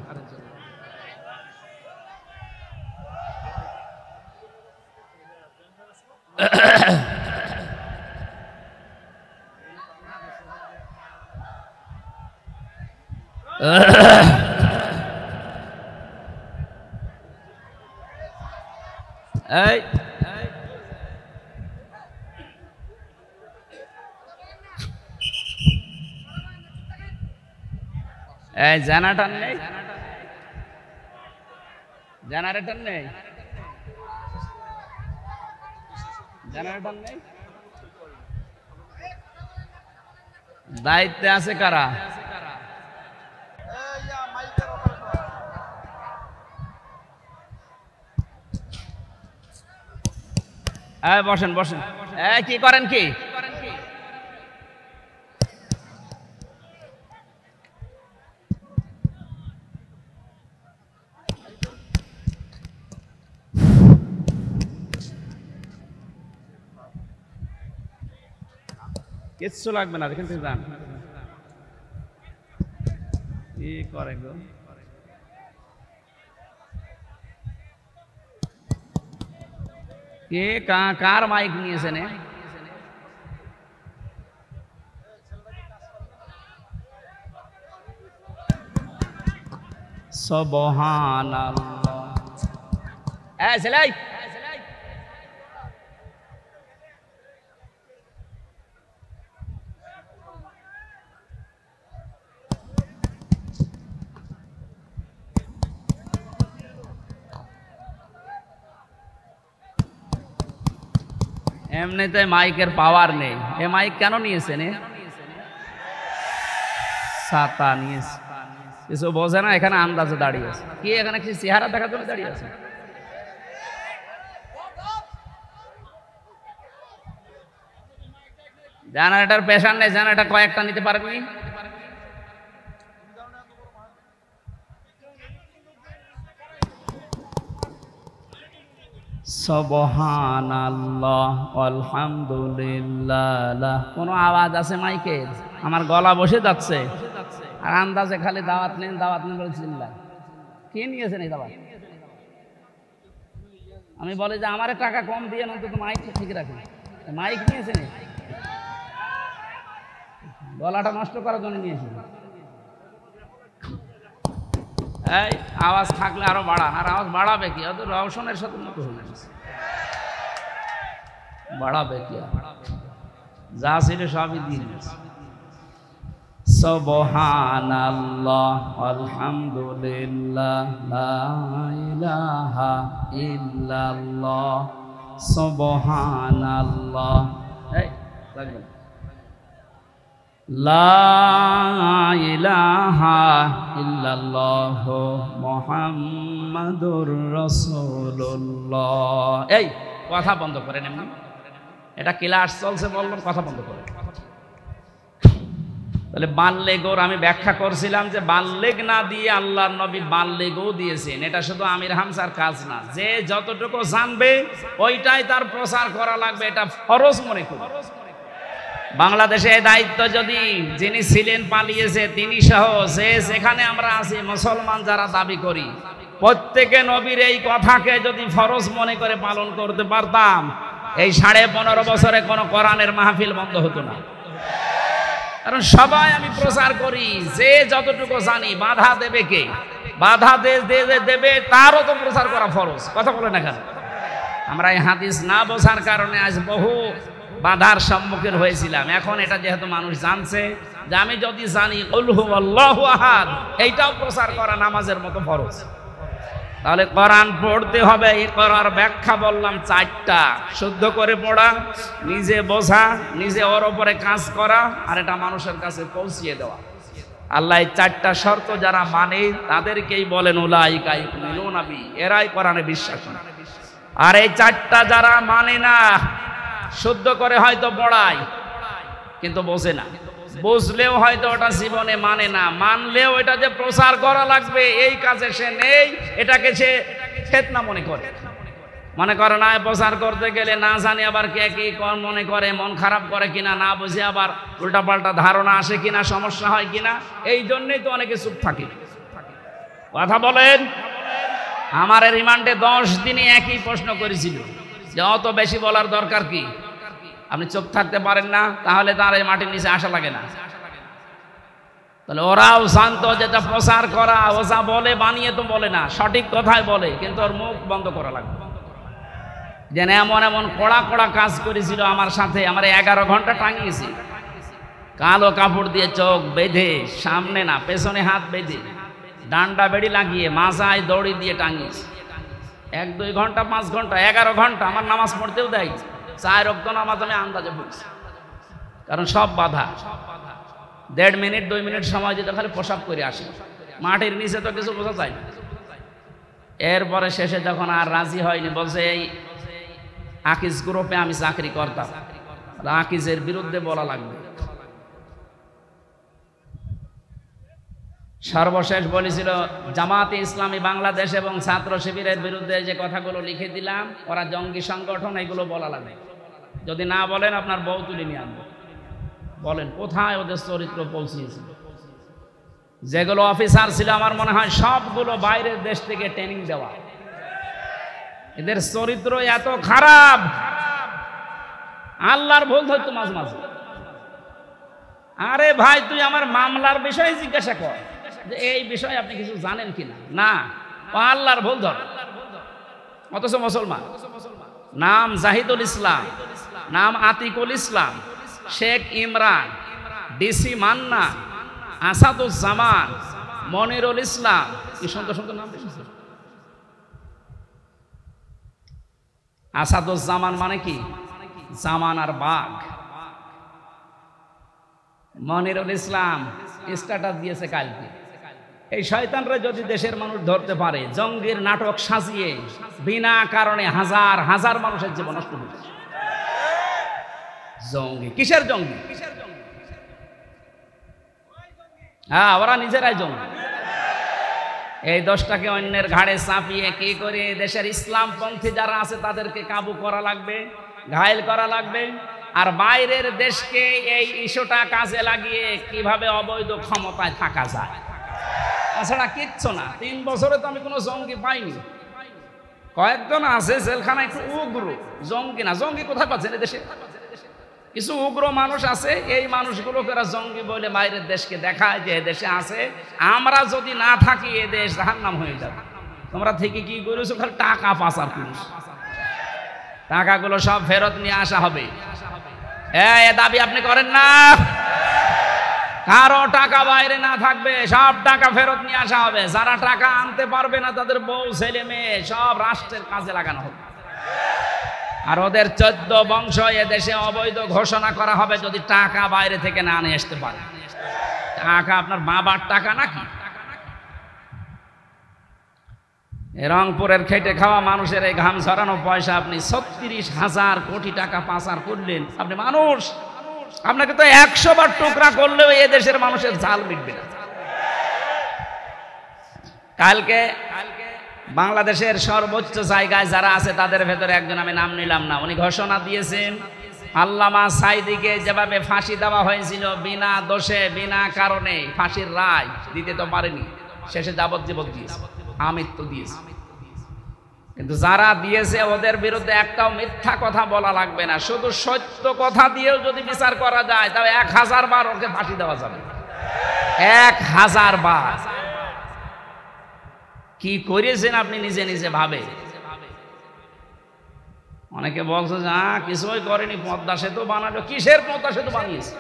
এই জেনারেটর নেই, জেনারেটর নেই, জেনারেটর নেই। দায়িত্বে আছে কারা? বসেন বসেন। কি করেন কি? কিচ্ছু লাগবে না, এখান থেকে যান। কি করে গো? কে কার মাইক নিয়েছেন? সুবহানাল্লাহ। ছেলে এমনিতে মাইকের পাওয়ার নেই, এ মাইক কেন নিয়েছেন? ছাতা নিয়েছে। কিছু বোঝে না, এখানে আন্দাজে দাঁড়িয়ে আছে। কি এখানে কিছু চেহারা দেখার জন্য দাঁড়িয়ে আছে? জেনারেটর পেশার নেই, জেনারেটর কয়েকটা নিতে পারবি? সুবহানাল্লাহ আলহামদুলিল্লাহ। কোনো আওয়াজ আছে মাইকের? আমার গলা বসে যাচ্ছে, আর আন্দাজে খালি দাওয়াত নেন দাওয়াত নেন বলছিলাম। কে নিয়েছেন এই দাওয়াত? আমি বলি যে আমারে টাকা কম দিয়ে অন্তত মাইক ঠিক রাখেন। মাইক নিয়েছেন, গলাটা নষ্ট করার জন্য নিয়েছেন। এই আওয়াজ থাকলে আরো বাড়ান, আর আওয়াজ বাড়াবে কি? অত রওশনের সাথে মতো হয়ে গেছে, বাড়াবে কি? যা ছিল সবই দিয়ে গেছে। সুবহানাল্লাহ আলহামদুলিল্লাহ লা ইলাহা ইল্লাল্লাহ সুবহানাল্লাহ। এই লাগবে লা ইলাহা ইল্লাল্লাহ মুহাম্মাদুর রাসূলুল্লাহ। এই কথা বন্ধ করেন, এমনি এটা ক্লাস চলছে বললাম, কথা বন্ধ করেন। তাহলে বাল্যেগোর আমি ব্যাখ্যা করছিলাম যে বাল্যেগ না দিয়ে আল্লাহর নবী বাল্যেগও দিয়েছেন। এটা শুধু আমির হামজার কাজ না, যে যতটুকু জানবে ওইটাই তার প্রচার করা লাগবে, এটা ফরজ মনে করি। বাংলাদেশে এই দায়িত্ব যদি যিনি ছিলেন পালিয়েছে তিনি সহ যে যেখানে আমরা আছি মুসলমান যারা দাবি করি, প্রত্যেকে নবীর এই কথাকে যদি ফরজ মনে করে পালন করতে পারতাম, এই 15.5 বছরে কোনো কোরআনের মাহফিল বন্ধ হতো না। কারণ সবাই আমি প্রচার করি, যে যতটুকু জানি বাধা দেবে কে? বাধা দেবে তারও তো প্রচার করা ফরজ। কথা বলে না কেন? আমরা এই হাদিস না বোঝার কারণে আজ বহু বাধার সম্মুখীন হয়েছিলাম। এখন এটা যেহেতু মানুষ জানছে যে আমি যদি জানি কুল হুয়াল্লাহু আহাদ, এইটাও প্রচার করা নামাজের মতো ফরজ। তাহলে কোরআন পড়তে হবে। এই করার ব্যাখ্যা বললাম 4টা: শুদ্ধ করে পড়া, নিজে বোঝা, নিজে ওর উপরে কাজ করা, আর এটা মানুষের কাছে পৌঁছিয়ে দেওয়া। আল্লাহ এই 4টা শর্ত যারা মানে তাদেরকেই বলেন উলাইকা ইউমিনুনা বি, এরাই কোরআনে বিশ্বাস করে। আর এই 4টা যারা মানে না, শুদ্ধ করে হয়তো পড়ায় কিন্তু বোঝে না, বুঝলেও হয়তো ওটা জীবনে মানে না, মানলেও এটা যে প্রচার করা লাগবে এই কাজে সে নেই, এটাকে সে ফিতনা মনে করে না। প্রচার করতে গেলে না জানি আবার কে কি মনে করে, মন খারাপ করে কিনা, না বুঝে আবার উল্টাপাল্টা ধারণা আসে কিনা, সমস্যা হয় কিনা, এই জন্যই তো অনেকে চুপ থাকে। কথা বলেন। আমার রিমান্ডে 10 দিনে একই প্রশ্ন করেছিল যে অত বেশি বলার দরকার কি? আপনি চুপ থাকতে পারেন না, তাহলে তার এই মাটির নিচে আসা লাগে না। তাহলে ওরাও শান্ত, যেটা প্রচার করা, ও যা বলে বানিয়ে তো বলে না, সঠিক কথাই বলে, কিন্তু ওর মুখ বন্ধ করা লাগবে। যেন এমন এমন কড়া কড়া কাজ করেছিল আমার সাথে, আমার 11 ঘন্টা টাঙিয়েছি, কালো কাপড় দিয়ে চোখ বেঁধে, সামনে না পেছনে হাত বেঁধে, ডান্ডা বেড়ি লাগিয়ে মাথায় দড়ি দিয়ে টাঙিয়েছি। 1-2 ঘন্টা 5 ঘন্টা 11 ঘন্টা আমার নামাজ পড়তেও দেয়। 4 ওয়াক্ত নামাজ আমি আন্দাজে পড়ছি, কারণ সব বাধা। 1.5 মিনিট 2 মিনিট সময় দিতে খালি প্রসাব করে আসি, মাটির নিচে তো কিছু বোঝা যায় না। এরপরে শেষে যখন আর রাজি হয়নি, বলছে এই আকিজ গ্রুপে আমি চাকরি করতাম, আকিজের বিরুদ্ধে বলা লাগবে। সর্বশেষ বলেছিল জামাতে ইসলামী বাংলাদেশ এবং ছাত্র শিবিরের বিরুদ্ধে যে কথাগুলো লিখে দিলাম, ওরা জঙ্গি সংগঠন, এগুলো বলা লাগবে। যদি না বলেন আপনার বউ তুলে নিয়ে আনবো। বলেন কোথায় ওদের চরিত্র পৌঁছিয়েছিল? যেগুলো অফিসার ছিল আমার মনে হয় সবগুলো বাইরের দেশ থেকে ট্রেনিং দেওয়া। এদের চরিত্র এত খারাপ, আল্লাহর ভুল ধরতো মাঝে মাঝে। আরে ভাই, তুই আমার মামলার বিষয়ে জিজ্ঞাসা কর যে এই বিষয়ে আপনি কিছু জানেন কিনা। না, ও আল্লাহর ভুল ধর। অথচ মুসলমান, নাম জাহিদুল ইসলাম, নাম আতিকুল ইসলাম, শেখ ইমরান, ডিসি মান্না, আসাদুজ্জামান, মনিরুল ইসলাম, কি সুন্দর সুন্দর নাম। আসাদুজ্জামান মানে কি? জামানার বাঘ। মনিরুল ইসলাম স্ট্যাটাস দিয়েছে কালকে, এই শয়তানরা যদি দেশের মানুষ ধরতে পারে, জঙ্গির নাটক সাজিয়ে বিনা কারণে হাজার হাজার মানুষের জীবন নষ্ট হচ্ছে। জঙ্গি কিসের জঙ্গি? হ্যাঁ, ওরা নিজেরাই জঙ্গি। এই দোষটাকে অন্যের ঘাড়ে চাপিয়ে কি করে দেশের ইসলামপন্থী যারা আছে তাদেরকে কাবু করা লাগবে, ঘায়েল করা লাগবে। আর বাইরের দেশকে এই ইস্যুটা কাজে লাগিয়ে কিভাবে অবৈধ ক্ষমতায় থাকা যায়, তাছাড়া কিচ্ছু না। 3 বছরে তো আমি কোনো জঙ্গি পাইনি। কয়েকজন আছে জেলখানায় একটু উগ্র, জঙ্গি না। জঙ্গি কোথায় পাচ্ছেন? দেশে কিছু উগ্র মানুষ আছে, এই মানুষগুলোকে জঙ্গি বলে বাইরের দেশকে দেখায় যে দেশে আছে। আমরা যদি না থাকি এ দেশ জাহান্নাম হয়ে যাবে। তোমরা থেকে কি করেছো? খালি টাকা পাচার করেছো। টাকাগুলো সব ফেরত নিয়ে আসা হবে। এ দাবি আপনি করেন না? কারো টাকা বাইরে না থাকবে, সব টাকা ফেরত নিয়ে আসা হবে। যারা টাকা আনতে পারবে না তাদের বউ ছেলে মেয়ে সব রাষ্ট্রের কাজে লাগানো হবে। আর ওদের 14 বংশ এ দেশে অবৈধ ঘোষণা করা হবে যদি টাকা বাইরে থেকে না নিয়ে আসতে পারে। টাকা আপনার বাবার টাকা নাকি? রংপুরের খেটে খাওয়া মানুষের এই ঘাম ঝরানো পয়সা আপনি 36,000 কোটি টাকা পাচার করলেন। আপনি মানুষ, আপনাকে তো 100 বার টুকরা করলেও এ দেশের মানুষের ঝাল মিটবে না। কালকে বাংলাদেশের সর্বোচ্চ জায়গায় যারা আছে তাদের ভেতরে একজন, আমি নাম নিলাম না, উনি ঘোষণা দিয়েছেন আল্লামা সাঈদীকে যেভাবে ফাঁসি দেওয়া হয়েছিল বিনা দোষে বিনা কারণে, ফাঁসির রায় দিতে তো পারেনি, শেষে যাবজ্জীবন দিয়েছে, আমৃত্যু দিয়েছে। কিন্তু যারা দিয়েছে ওদের বিরুদ্ধে একটাও মিথ্যা কথা বলা লাগবে না, শুধু সত্য কথা দিয়েও যদি বিচার করা যায় তাহলে 1000 বার ওকে ফাঁসি দেওয়া যাবে। 1000 বার। কি করেছেন আপনি নিজে নিজে ভাবে। অনেকে বলছে যে কিছুই করেনি, পদ্মা সেতু বানালো। কিসের পদ্মা সেতু বানিয়েছে?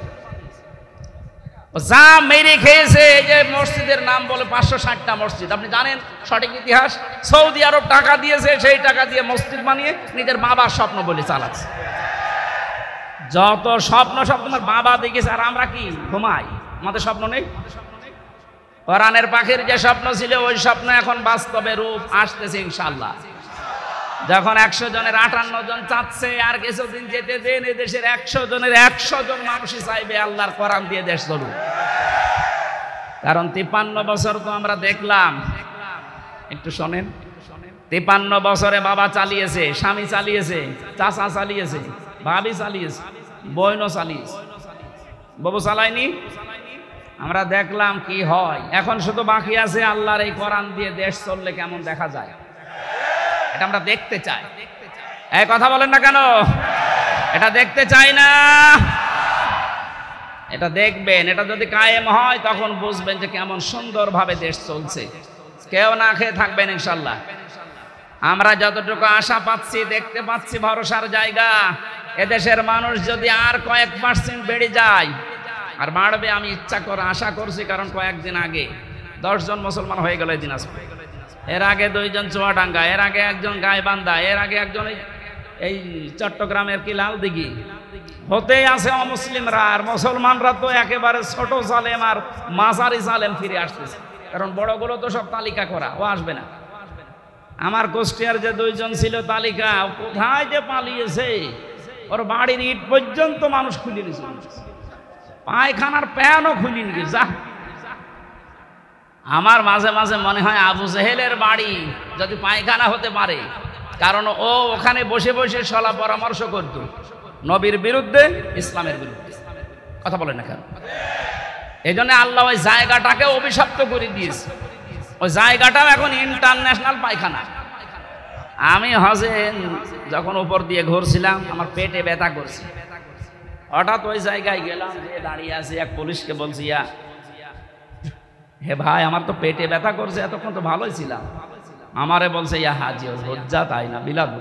যা মেরে খেয়েছে। এই যে মসজিদের নাম বলে 560টা মসজিদ, আপনি জানেন সঠিক ইতিহাস? সৌদি আরব টাকা দিয়েছে, সেই টাকা দিয়ে মসজিদ বানিয়ে নিজের বাবার স্বপ্ন বলে চালাচ্ছে। যত স্বপ্ন সব তোমার বাবা দেখেছে, আর আমরা কি ঘুমাই? আমাদের স্বপ্ন নেই? কোরআনের পাখির যে স্বপ্ন ছিল ওই স্বপ্ন এখন বাস্তবে রূপ আসতেছে ইনশাআল্লাহ। যখন 100 জনের 58 জন চাচ্ছে, আর কিছুদিন যেতে দেন এই দেশের 100 জনের 100 জন মানুষই চাইবে আল্লাহর কোরআন দিয়ে দেশ চলুক। কারণ 53 বছর তো আমরা দেখলাম, একটু শোনেন, 53 বছরে বাবা চালিয়েছে, স্বামী চালিয়েছে, চাচা চালিয়েছে, ভাবি চালিয়েছে, বোনও চালিয়েছে, বাবু চালায়নি। আমরা দেখলাম কি হয়। এখন শুধু বাকি আছে আল্লাহর এই কোরআন দিয়ে দেশ চললে কেমন দেখা যায়, এটা আমরা দেখতে চাই। এই কথা বলেন না কেন? এটা দেখতে চাই না? এটা দেখবেন। এটা যদি কায়েম হয় তখন বুঝবেন যে কেমন সুন্দরভাবে দেশ চলছে। কেউ না খেয়ে থাকবেন ইনশাল্লাহ। আমরা যতটুকু আশা পাচ্ছি, দেখতে পাচ্ছি ভরসার জায়গা। এদেশের মানুষ যদি আর কয়েক % বেড়ে যায়, আর বাড়বে আমি ইচ্ছা করে আশা করছি, কারণ কয়েকদিন আগে 10 জন মুসলমান হয়ে গেল দিনাজপুর, এর আগে 2 জন চুয়াডাঙ্গা, এর আগে একজন গাইবান্ধা, এর আগে একজন এই চট্টগ্রামের কি লালদিঘি। হতেই আছে অমুসলিমরা, আর মুসলমানরা তো একেবারে ছোট জালেম আর মাঝারি জালেম ফিরে আসতেছে। কারণ বড়গুলো তো সব তালিকা করা, ও আসবে না। আমার কুষ্টিয়ার যে 2 জন ছিল তালিকা, কোথায় যে পালিয়েছে, ওর বাড়ির ইট পর্যন্ত মানুষ খুলে নিয়েছে, পায়খানার প্যানও খুলে নিয়ে যা। আমার মাঝে মাঝে মনে হয় আবু জেহেলের বাড়ি যদি পায়খানা হতে পারে, কারণ ও ওখানে বসে বসে সলা পরামর্শ করত নবীর বিরুদ্ধে, ইসলামের বিরুদ্ধে। কথা বলেন না কেন? এই জন্য আল্লাহ ওই জায়গাটাকে অভিশপ্ত করে দিয়েছে। ওই জায়গাটাও এখন ইন্টারন্যাশনাল পায়খানা। আমি হজে যখন উপর দিয়ে ঘুরছিলাম, আমার পেটে ব্যথা করছে। হঠাৎ ওই জায়গায় গেলাম, যে দাঁড়িয়ে আছে, এক পুলিশকে বলছি, হে ভাই, আমার তো পেটে ব্যথা করছে, এতক্ষণ তো ভালোই ছিলাম। আমারে বলছে, ইয়া হাজি হজ্জা, তাই না বিলাদ।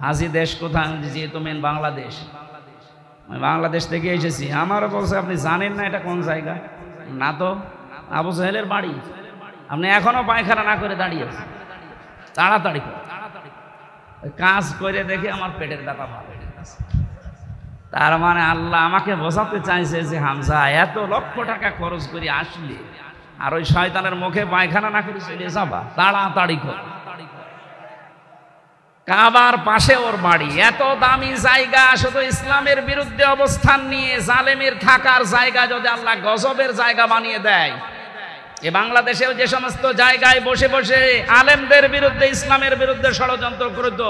হাজি দেশ কোথায়? যেহেতু মেন বাংলাদেশ, আমি বাংলাদেশ থেকে এসেছি। আমারও বলছে, আপনি জানেন না এটা কোন জায়গা? না তো। আবু জেহেলের বাড়ি। আপনি এখনো পায়খানা না করে দাঁড়িয়ে আছেন, তাড়াতাড়ি কাজ করে দেখে আমার পেটের ব্যথা ভালো হয়ে গেছে। তার মানে আল্লাহ আমাকে বোঝাতে চাইছে যে হামজা, এত লক্ষ টাকা খরচ করে আসলে আর ওই শয়তানের মুখে পায়খানা না করে চলে যাবা, তাড়াতাড়ি কর। কাবার পাশে ওর বাড়ি, এত দামি জায়গা, শুধু ইসলামের বিরুদ্ধে অবস্থান নিয়ে জালেমের থাকার জায়গা যদি আল্লাহ গজবের জায়গা বানিয়ে দেয়, এ বাংলাদেশেও যে সমস্ত জায়গায় বসে বসে আলেমদের বিরুদ্ধে ইসলামের বিরুদ্ধে ষড়যন্ত্র করত,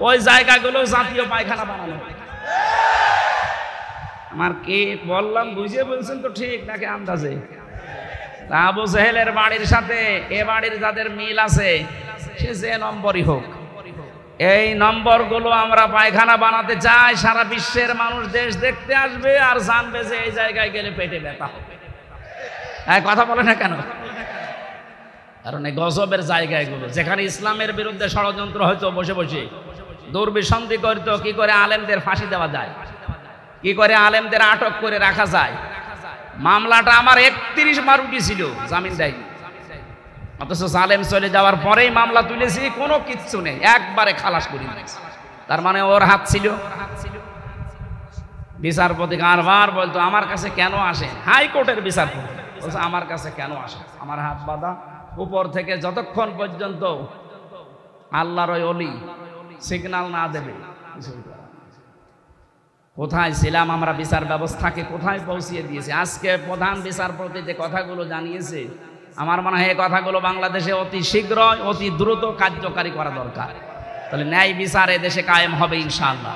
ওই জায়গাগুলো জাতীয় পায়খানা বানানো। আমার কে বললাম বুঝে বলছেন তো ঠিক নাকি আন্দাজে? আবু জেহেলের বাড়ির সাথে এ বাড়ির যাদের মিল আছে, সে যে নম্বরই হোক, এই নম্বরগুলো আমরা পায়খানা বানাতে চাই। সারা বিশ্বের মানুষ দেশ দেখতে আসবে আর জানবে যে এই জায়গায় গেলে পেটে ব্যথা হবে। কথা বলে না কেন? কারণ এই গজবের জায়গাগুলো যেখানে ইসলামের বিরুদ্ধে ষড়যন্ত্র হয়তো বসে বসে দুর্বিসন্ধি করতো, কি করে আলেমদের ফাঁসি দেওয়া যায়, কি করে আলেমদের আটক করে রাখা যায়। মামলাটা আমার 31 বার উঠেছিল, জামিন দেয়নি, অথচ জালেম চলে যাওয়ার পরেই মামলা তুলেছি, কোনো কিচ্ছু নেই, একবারে খালাস করে দিয়েছি। তার মানে ওর হাত ছিল। বিচারপতি কারবার বলতো আমার কাছে কেন আসে, হাইকোর্টের বিচারপতি বলছে আমার কাছে কেন আসে, আমার হাত বাঁধা, উপর থেকে যতক্ষণ পর্যন্ত আল্লাহর ওই অলি সিগন্যাল না দেবে। কোথায় ছিলাম আমরা, বিচার ব্যবস্থাকে কোথায় পৌঁছিয়ে দিয়েছে। আজকে প্রধান বিচারপতি যে কথাগুলো জানিয়েছে, আমার মনে হয় এই কথাগুলো বাংলাদেশে অতি শীঘ্র অতি দ্রুত কার্যকারী করা দরকার, তাহলে ন্যায় বিচার দেশে কায়েম হবে ইনশাআল্লাহ।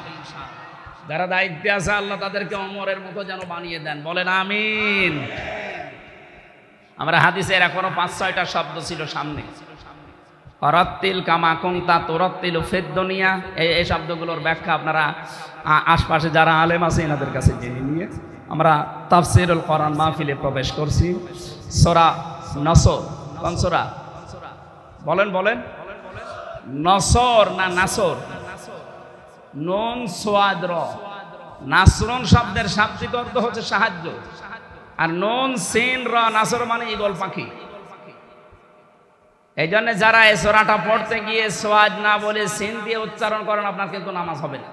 যারা দায়িত্বে আছে আল্লাহ তাদেরকে ওমরের মতো যেন বানিয়ে দেন, বলেন আমিন। আমরা হাদিসের এখনো 5-6টা শব্দ ছিল সামনে, অরাত্তিল কামা কুনতা তুরাত্তিল ফিদ দুনিয়া, এই শব্দগুলোর ব্যাখ্যা আপনারা আশপাশে যারা আলেম আছে এনাদের কাছে জেনে নিয়ে আমরা তাফসীরুল কোরআন মাহফিলে প্রবেশ করছি। সূরা নসর, কোন সূরা বলেন বলেন? নসর না নাসর? নুন সোয়াদ র, নাসরুন শব্দের শাব্দিক অর্থ হচ্ছে সাহায্য, আর নুন সিন র নাসর মানে ঈগল পাখি। এই জন্য যারা এই সূরাটা পড়তে গিয়ে সোয়াদ না বলে সিন দিয়ে উচ্চারণ করেন, আপনার কিন্তু নামাজ হবে না।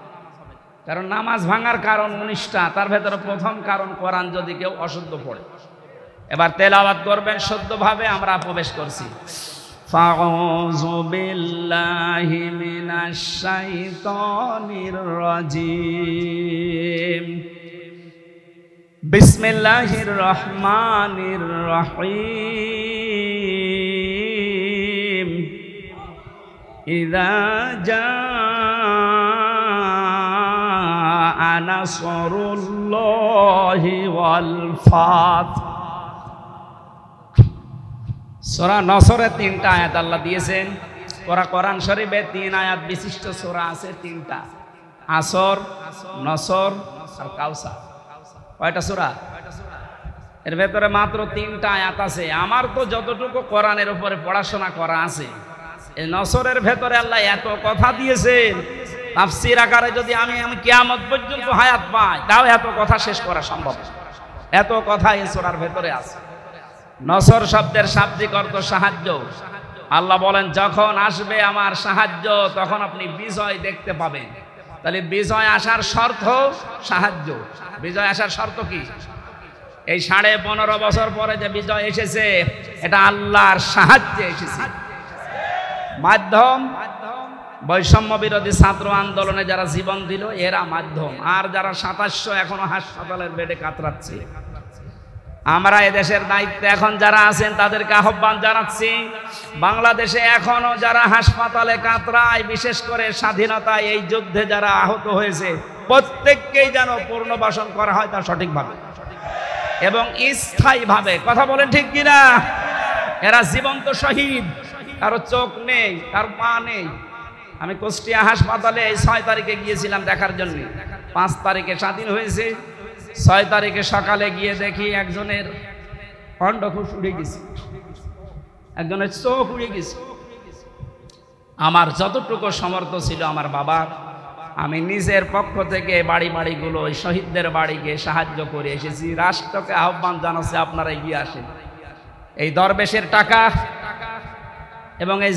কারণ নামাজ ভাঙার কারণ 19টা, তার ভেতরে প্রথম কারণ কোরআন যদি কেউ অশুদ্ধ পড়ে। এবার তেলাওয়াত করবেন শুদ্ধভাবে, আমরা প্রবেশ করছি। ফাউযু বিল্লাহি মিনাশ শাইতানির রাজিম, বিসমিল্লাহির রহমানির রহিম, ইযা জাআ নাসরুল্লাহি ওয়াল ফাত। সূরা নসরে 3টা আয়াত আল্লাহ দিয়েছেন। কোরআন শরীফে 3 আয়াত বিশিষ্ট সূরা আছে, 3টা, আসর, নসর আর কাউসার। কয়টা সূরা? এর ভেতরে মাত্র 3টা আয়াত আছে। আমার তো যতটুকু কোরআনের উপরে পড়াশোনা করা আছে, এই নসরের ভেতরে আল্লাহ এত কথা দিয়েছেন, তাফসীর আকারে যদি আমি কিয়ামত পর্যন্ত হায়াত পাই তাও এত কথা শেষ করা সম্ভব। এত কথা এই সূরার ভেতরে আছে। নসর শব্দের শাব্দিক অর্থ সাহায্য। আল্লাহ বলেন যখন আসবে আমার সাহায্য তখন আপনি বিজয় দেখতে পাবেন। তাহলে বিজয় আসার শর্ত সাহায্য। বিজয় আসার শর্ত কি? এই 15.5 বছর পরে যে বিজয় এসেছে এটা আল্লাহর সাহায্যে এসেছে। মাধ্যম বৈষম্য বিরোধী ছাত্র আন্দোলনে যারা জীবন দিল এরা মাধ্যম, আর যারা 2700 এখনো হাসপাতালের বেডে কাতরাচ্ছে, আমরা এদেশের দায়িত্বে এখন যারা আছেন তাদেরকে আহ্বান জানাচ্ছি, বাংলাদেশে এখনো যারা হাসপাতালে কাতরায়, বিশেষ করে স্বাধীনতায় এই যুদ্ধে যারা আহত হয়েছে, প্রত্যেককেই যেন পুনর্বাসন করা হয় তা সঠিকভাবে এবং স্থায়ীভাবে। কথা বলেন ঠিক কিনা? এরা জীবন্ত শহীদ, কারো চোখ নেই, কারো পা নেই। আমি কুষ্টিয়া হাসপাতালে এই 6 তারিখে গিয়েছিলাম দেখার জন্য। 5 তারিখে স্বাধীন হয়েছে, 6 তারিখে সকালে গিয়ে দেখি একজনের অন্ডকোষ উড়ে গেছে, একজনের চোখ উড়ে গেছে। আমার যতটুকু সমর্থ ছিল আমার বাবার, আমি নিজের পক্ষ থেকে বাড়িগুলো ওই শহীদদের বাড়িকে সাহায্য করে এসেছি। রাষ্ট্রকে আহ্বান জানাচ্ছে আপনারা এগিয়ে আসেন। এই দরবেশের টাকা এবং এই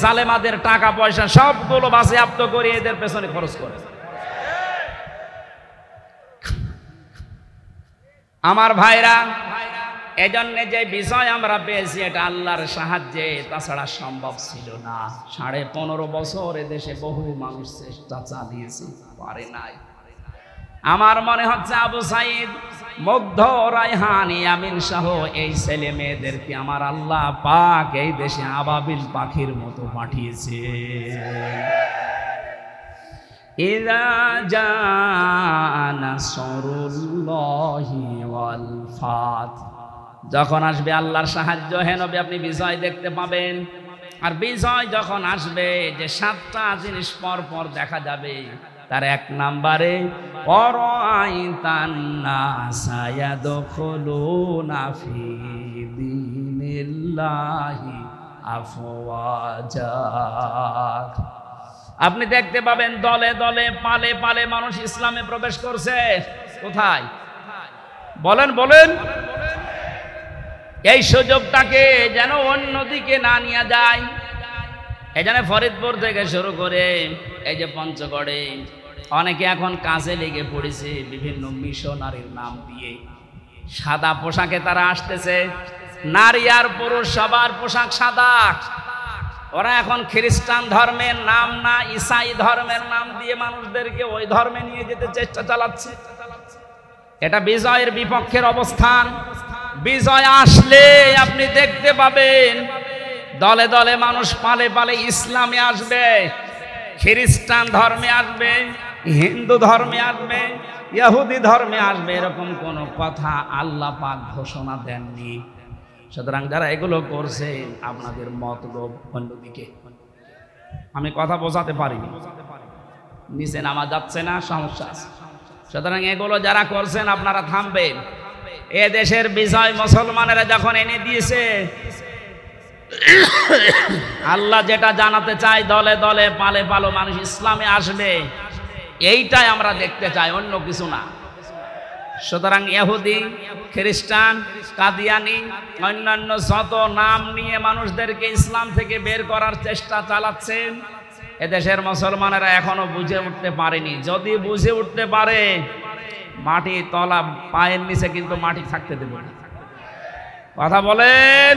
জালেমাদের টাকা পয়সা সবগুলো বাজেয়াপ্ত করে এদের পেছনে খরচ করে। আমার ভাইরা, এজন্য যে বিজয় আমরা পেয়েছি এটা আল্লাহর সাহায্যে, তাছাড়া সম্ভব ছিল না। 15.5 বছর এদেশে বহু মানুষ চেষ্টা চালিয়েছে, পারে নাই। আমার মনে হচ্ছে আবু সাইদ, মুগ্ধ, রায়হানি, আমিন সহ এই ছেলে মেয়েদেরকে আমার আল্লাহ পাক এই দেশে আবাবিল পাখির মতো পাঠিয়েছে। ইযা জাআ নাসরুল্লাহি ওয়াল ফাত, যখন আসবে আল্লাহর সাহায্য, হে নবী আপনি বিজয় দেখতে পাবেন। আর বিজয় যখন আসবে, যে 7টা জিনিস পর পর দেখা যাবে, তার 1 নম্বরে অরাআইতান নাসা ইয়াদখুলুনা ফি দীনিল্লাহি আফওয়াজা, আপনি দেখতে পাবেন দলে দলে পালে পালে মানুষ ইসলামে প্রবেশ করছে। কোথায়? বলেন বলেন। এই সুযোগটাকে যেন অন্যদিকে না নিয়ে যায়। এই জন্য ফরিদপুর থেকে শুরু করে এই যে পঞ্চগড়ে অনেকে এখন কাজে লেগে পড়েছে বিভিন্ন মিশনারির নাম দিয়ে। সাদা পোশাকে তারা আসতেছে, নারী আর পুরুষ সবার পোশাক সাদা। ওরা এখন খ্রিস্টান ধর্মের নাম না, ঈসাই ধর্মের নাম দিয়ে মানুষদেরকে ওই ধর্মে নিয়ে যেতে চেষ্টা চালাচ্ছে। এটা বিজয়ের বিপক্ষের অবস্থান। বিজয় আসলে আপনি দেখতে পাবেন দলে দলে মানুষ পালে পালে ইসলামে আসবে, খ্রিস্টান ধর্মে আসবে, হিন্দু ধর্মে আসবে, ইহুদি ধর্মে আসবে। এরকম কোনো কথা আল্লাহ পাক ঘোষণা দেননি। সুতরাং যারা এগুলো করছে আপনাদের মতলব অন্যদিকে। আমি কথা বোঝাতে পারিনি, নিচে নামা যাচ্ছে না, সমস্যা আছে। সুতরাং এগুলো যারা করছেন আপনারা থামবেন। এ দেশের বিজয় মুসলমানেরা যখন এনে দিয়েছে, আল্লাহ যেটা জানাতে চায় দলে দলে পালে পালো মানুষ ইসলামে আসবে, এইটাই আমরা দেখতে চাই, অন্য কিছু না। সুতরাং ইহুদি, খ্রিস্টান, কাদিয়ানি, অন্যান্য যত নাম নিয়ে মানুষদেরকে ইসলাম থেকে বের করার চেষ্টা চালাচ্ছেন, এদেশের মুসলমানেরা এখনো বুঝে উঠতে পারেনি। যদি বুঝে উঠতে পারে, মাটি তলা পায়ের নিচে কিন্তু মাটি থাকতে দেবে না। কথা বলেন।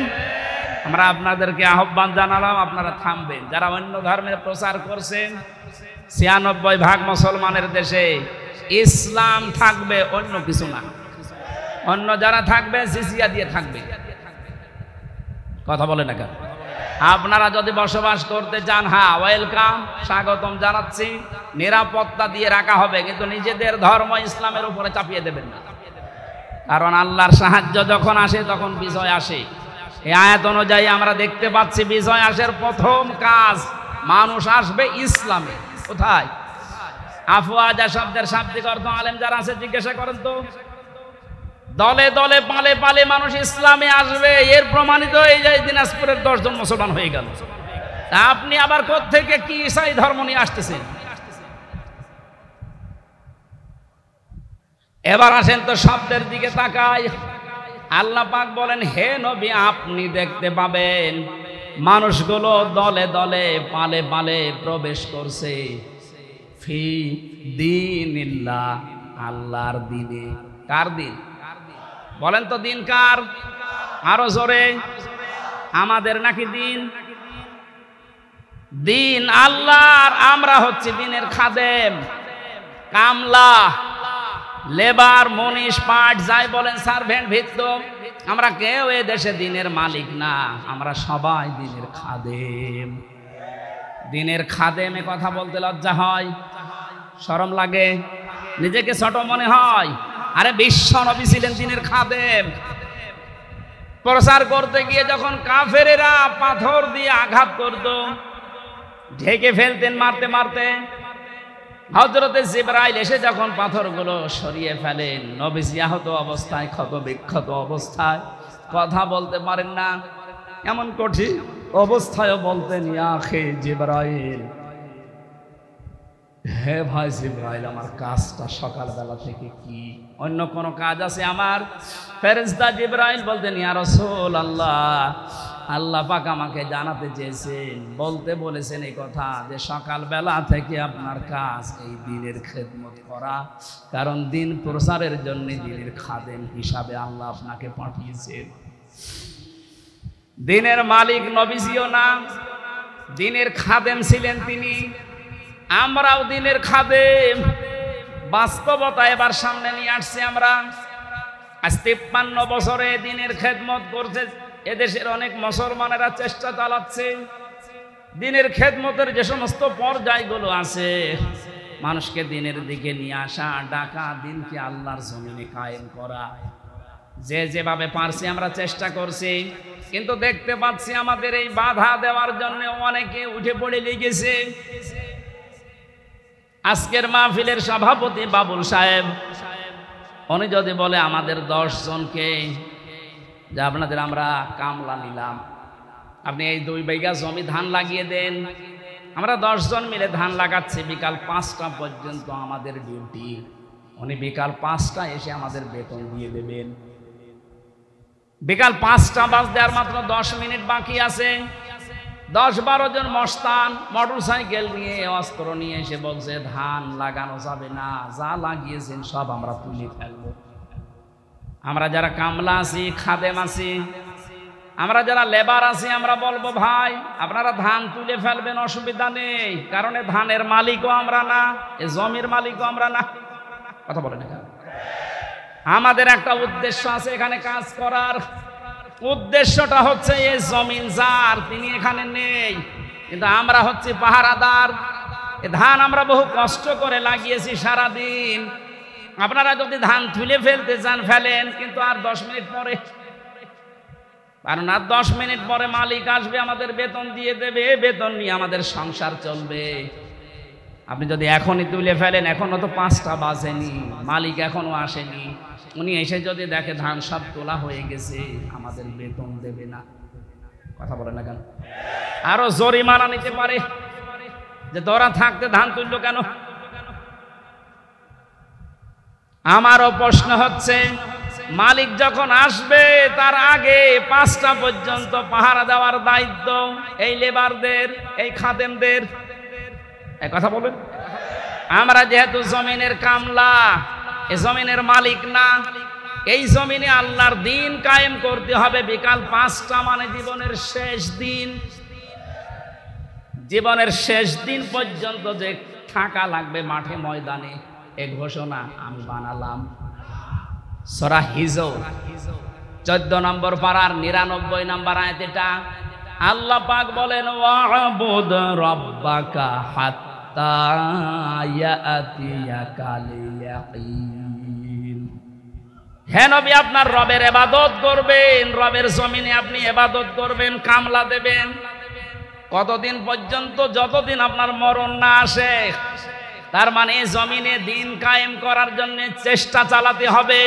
আমরা আপনাদেরকে আহ্বান জানালাম, আপনারা থামবেন। যারা অন্য ধর্মের প্রচার করছেন, 96% মুসলমানের দেশে ইসলাম থাকবে, অন্য কিছু না। অন্য যারা থাকবে জিজিয়া দিয়ে থাকবে। কথা বলে না কেন? আপনারা যদি বসবাস করতে চান, হ্যাঁ ওয়েলকাম, স্বাগতম জানাচ্ছি, নিরাপত্তা দিয়ে রাখা হবে, কিন্তু নিজেদের ধর্ম ইসলামের উপরে চাপিয়ে দেবেন না। কারণ আল্লাহর সাহায্য যখন আসে তখন বিজয় আসে। এই আয়াত অনুযায়ী আমরা দেখতে পাচ্ছি বিজয় আসার প্রথম কাজ, মানুষ আসবে ইসলামে। কোথায়? আফওয়াজা শব্দের শাব্দিক অর্থ আলেম যারা আছে জিজ্ঞাসা করেন তো। দলে দলে পালে পালে মানুষ ইসলামে আসবে, এর প্রমাণিত এই যে দিনাজপুরের 10 জন মুসলমান হয়ে গেল। তা আপনি আবার কোত্থেকে কি ঈসাই ধর্ম নিয়ে আসতেছেন? এবার আসেন তো শব্দের দিকে তাকাই। আল্লাহ পাক বলেন, হে নবী আপনি দেখতে পাবেন মানুষগুলো দলে দলে পালে পালে প্রবেশ করছে ফি দীনিল্লাহ, আল্লাহর দিনে। কার দিন বলেন তো? দিন কার? আরো জোরে। আমাদের নাকি দিন? দিন আল্লাহর। আমরা হচ্ছে দিনের খাদেম, কামলা, লেবার, মনীষ, পাট, যাই বলেন, সার্ভেন্ট, ভিত্ত। আমরা কেউ এ দেশে দিনের মালিক না, আমরা সবাই দিনের খাদেম। দিনের খাদেমে কথা বলতে লজ্জা হয়, শরম লাগে, নিজেকে ছোট মনে হয়। আরে বিশ্ব নবী ছিলেন দিনের খাদেম। প্রচার করতে গিয়ে যখন কাফেরেরা পাথর দিয়ে আঘাত করত, ঢেকে ফেলতেন মারতে মারতে, হযরতে জিবরাইল এসে যখন পাথরগুলো সরিয়ে ফেলেন, নবীজি আহত অবস্থায়, ক্ষত বিক্ষত অবস্থায়, কথা বলতে পারেন না, এমন কঠিন অবস্থায় বলতেন, ইয়া আখি জিবরাইল, হে ভাই জিবরাইল, আমার কাজটা সকালবেলা থেকে কি, অন্য কোনো কাজ আছে আমার? ফেরেশতা জিবরাইল বলতেন, ইয়া রাসূলুল্লাহ, আল্লাহ পাক আমাকে জানাতে চেয়েছেন, বলতে বলেছেন এই কথা যে সকালবেলা থেকে আপনার কাজ এই দ্বীনের খেদমত করা, কারণ দ্বীন প্রচারের জন্য দ্বীনের খাদেম হিসাবে আল্লাহ আপনাকে পাঠিয়েছেন। দ্বীনের মালিক নবীজিও না, দ্বীনের খাদেম ছিলেন তিনি। আমরাও দ্বীনের খাদেম, বাস্তবতা এবার সামনে নিয়ে আসছি আমরা। আজ 53 বছরে দ্বীনের খেদমত করছে এদেশের অনেক মুসলমানেরা, চেষ্টা চালাচ্ছে দ্বীনের খেদমতের যে সমস্ত পর্যায়গুলো আছে, মানুষকে দ্বীনের দিকে নিয়ে আসা, ডাকা, দ্বীনকে আল্লাহর জমিনে কায়েম করা, যে যেভাবে পারছি আমরা চেষ্টা করছি। কিন্তু দেখতে পাচ্ছি আমাদের এই বাধা দেওয়ার জন্য অনেকে উঠে পড়ে লেগেছে। আজকের মাহফিলের সভাপতি বাবুল সাহেব, উনি যদি বলে আমাদের 10 জনকে যে আপনাদের আমরা কামলা নিলাম, আপনি এই 2 বিঘা জমি ধান লাগিয়ে দেন, আমরা 10 জন মিলে ধান লাগাচ্ছি, বিকাল 5টা পর্যন্ত আমাদের ডিউটি, উনি বিকাল 5টা এসে আমাদের বেতন দিয়ে দেবেন। বিকাল 5টা বাজতে আর মাত্র 10 মিনিট বাকি আছে, 10-12 জন মস্তান মোটর সাইকেল নিয়ে, অস্ত্র নিয়ে এসে বলছে ধান লাগানো যাবে না, যা লাগিয়েছেন সব আমরা তুলে ফেলবো। আমরা যারা কামলা আছি, খাদেম আছি, আমরা যারা লেবার আছি, আমরা বলবো ভাই আপনারা ধান তুলে ফেলবেন, অসুবিধা নেই, কারণ ধানের মালিকও আমরা না, এ জমির মালিকও আমরা না। কথা বলেন না, আমাদের একটা উদ্দেশ্য আছে এখানে কাজ করার। উদ্দেশ্যটা হচ্ছে এই জমিন যার, তিনি এখানে নেই, কিন্তু আমরা হচ্ছে পাহারাদার। এ ধান আমরা বহু কষ্ট করে লাগিয়েছি সারাদিন। আপনারা যদি ধান তুলে ফেলতে চান ফেলেন, কিন্তু আর 10 মিনিট পরে, কারণ আর 10 মিনিট পরে মালিক আসবে, আমাদের বেতন দিয়ে দেবে, বেতন নিয়ে আমাদের সংসার চলবে। আপনি যদি এখনই তুলে ফেলেন, এখনো তো 5টা বাজেনি, মালিক এখনো আসেনি, উনি এসে যদি দেখে ধান সব তোলা হয়ে গেছে, আমাদের বেতন দেবে না। কথা বলে না কেন? আরো জরিমানা নিতে পারে যে তোরা থাকতে ধান তুললো কেন। আমারও প্রশ্ন হচ্ছে, মালিক যখন আসবে তার আগে 5টা পর্যন্ত পাহারা দেওয়ার দায়িত্ব এই লেবারদের, এই খাদেমদের। এই কথা বলেন, আমরা যেহেতু জমিনের কামলা, এই জমিনের মালিক না, এই জমিনে আল্লাহর দ্বীন কায়েম করতে হবে। বিকাল 5টা মানে জীবনের শেষ দিন, জীবনের শেষ দিন পর্যন্ত যে থাকা লাগবে মাঠে ময়দানে, এই ঘোষণা আমি বানালাম। সূরা হিজর 14 নম্বর পারার 99 নম্বর আয়াত। এটা আল্লাহ পাক বলেন, ওয়াবুদ রাব্বাকা হাত্তা ইয়াতিয়াকাল ইয়াকিন। হে নবী, আপনার রবের ইবাদত করবেন, রবের জমিনে আপনি ইবাদত করবেন, কামলা দেবেন। কতদিন পর্যন্ত? যতদিন আপনার মরণ না আসে। তার মানে জমিনে দ্বীন কায়েম করার জন্য চেষ্টা চালাতে হবে।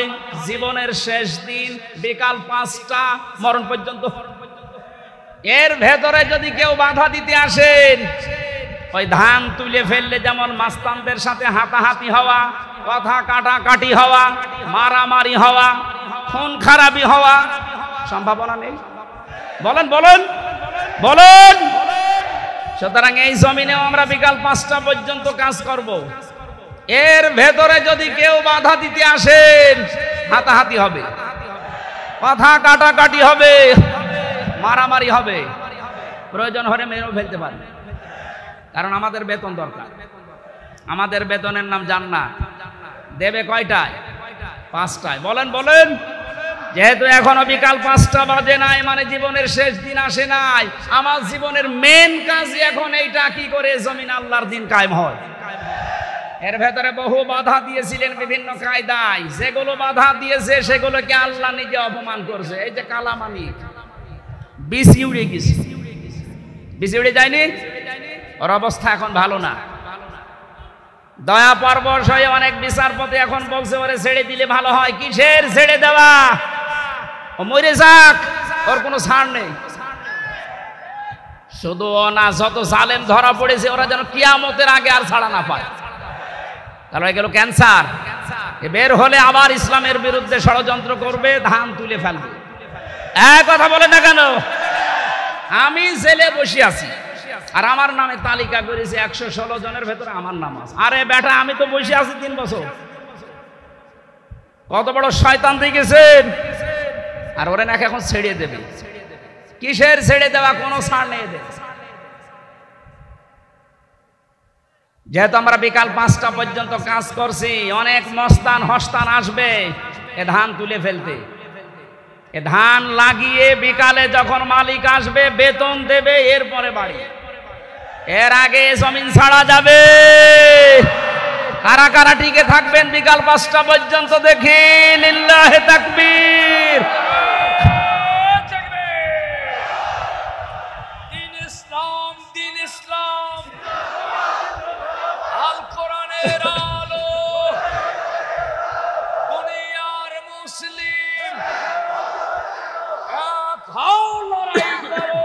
জীবনের শেষ দিন বিকাল 5টা মরণ পর্যন্ত। এর ভেতরে যদি কেউ বাধা দিতে আসেন, ওই ধান তুলে ফেললে যেমন মাস্তানদের সাথে হাতাহাতি হওয়া, কথা কাটাকাটি হওয়া, মারামারি হওয়া, খুন খারাপি হওয়া সম্ভাবনা নেই? বলেন বলেন বলেন। সুতরাং এই জমিনেও আমরা বিকাল 5টা পর্যন্ত কাজ করব। এর ভেতরে যদি কেউ বাধা দিতে আসেন, হাতাহাতি হবে, কথা কাটাকাটি হবে, মারামারি হবে, প্রয়োজন হলে মেরেও ফেলতে পারে। কারণ আমাদের বেতন দরকার, আমাদের বেতনের নাম জান্নাত। দেবে কয়টায়? 5টায়। বলেন বলেন। যেহেতু এখনো বিকাল 5টা বাজে নাই, মানে জীবনের শেষ দিন আসে নাই। আমার জীবনের মেন কাজ এখন এইটা, কি করে জমিন আল্লাহর দ্বীন কায়েম হয়। এর ভেতরে বহু বাধা দিয়েছিলেন বিভিন্ন কায়দায়, যেগুলো বাধা দিয়েছে সেগুলোকে আল্লাহ নিজে অপমান করছে। এই যে কালামানি বিসি উড়ে গেছে, বিসি উড়ে যায়নি, ওর অবস্থা এখন ভালো না। দয়া পরবশ হয়ে অনেক বিচারপতি এখন বলছে ওরে ছেড়ে দিলে ভালো হয়। কিসের ছেড়ে দেওয়া? ও মরে যাক, ওর কোনো ছাড় নেই। শুধু না, যত জালেম ধরা পড়েছে ওরা যেন কিয়ামতের আগে আর ছাড়া না পায়। তাহলে গেল ক্যান্সার। বের হলে আবার ইসলামের বিরুদ্ধে ষড়যন্ত্র করবে, ধান তুলে ফেলবে। এক কথা বলে না কেন? আমি জেলে বসে আছি আর আমার নামে তালিকা করেছে 116 জনের ভেতরে আমার নাম আছে। আরে বেটা, আমি তো বসে আছি 3 বছর। কত বড় শয়তান দেখেছেন? আর ওরে নাকি এখন ছেড়ে দেবে। কিসের ছেড়ে দেওয়া? কোনো ছাড় নেই এদের। যেহেতু আমরা বিকাল 5টা পর্যন্ত কাজ করছি, অনেক মস্তান হস্তান আসবে এ ধান তুলে ফেলতে। এ ধান লাগিয়ে বিকালে যখন মালিক আসবে বেতন দেবে, এরপরে বাড়ি। এর আগে জমিন ছাড়া যাবে। কারা কারা টিকে থাকবেন বিকাল 5টা পর্যন্ত দেখি? লিল্লাহে তাকবীর। দিন ইসলাম, দিন ইসলাম, আল কোরআনের আলো, দুনিয়ার মুসলিম এক হও, লড়াই করো,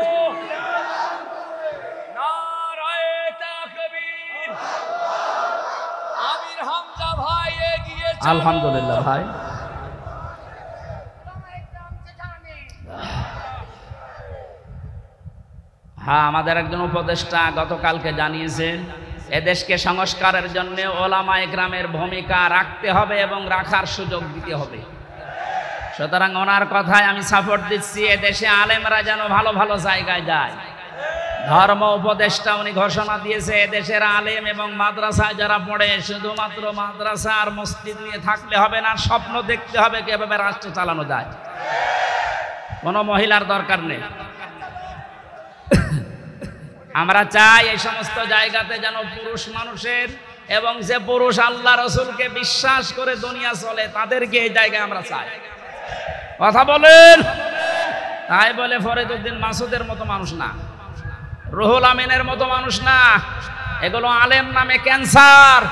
নারায়ে তাকবীর। আমির হামজা ভাই এগিয়ে চলো। আলহামদুলিল্লাহ ভাই। হ্যাঁ, আমাদের একজন উপদেষ্টা গতকালকে জানিয়েছেন এদেশকে সংস্কারের জন্য ওলামা ইকরামের ভূমিকা রাখতে হবে এবং রাখার সুযোগ দিতে হবে। সুতরাং ওনার কথায় আমি সাপোর্ট দিচ্ছি। এদেশে আলেমরা যেন ভালো ভালো জায়গায় যায়। ধর্ম উপদেষ্টা উনি ঘোষণা দিয়েছে এদেশের আলেম এবং মাদ্রাসায় যারা পড়ে শুধুমাত্র মাদ্রাসা আর মসজিদ নিয়ে থাকলে হবে না, স্বপ্ন দেখতে হবে কিভাবে রাষ্ট্র চালানো যায়। কোনো মহিলার দরকার নেই। আমরা চাই এই সমস্ত জায়গাতে যেন পুরুষ মানুষের এবং যে পুরুষ আল্লাহ রসুলকে বিশ্বাস করে দুনিয়া চলে তাদেরকে এই জায়গায় আমরা চাই। কথা বলেন। তাই বলে ফরিদউদ্দিন মাসুদের মতো মানুষ না, রুহুল আমিনের মতো মানুষ না। এগুলো আলেম নামে ক্যান্সার।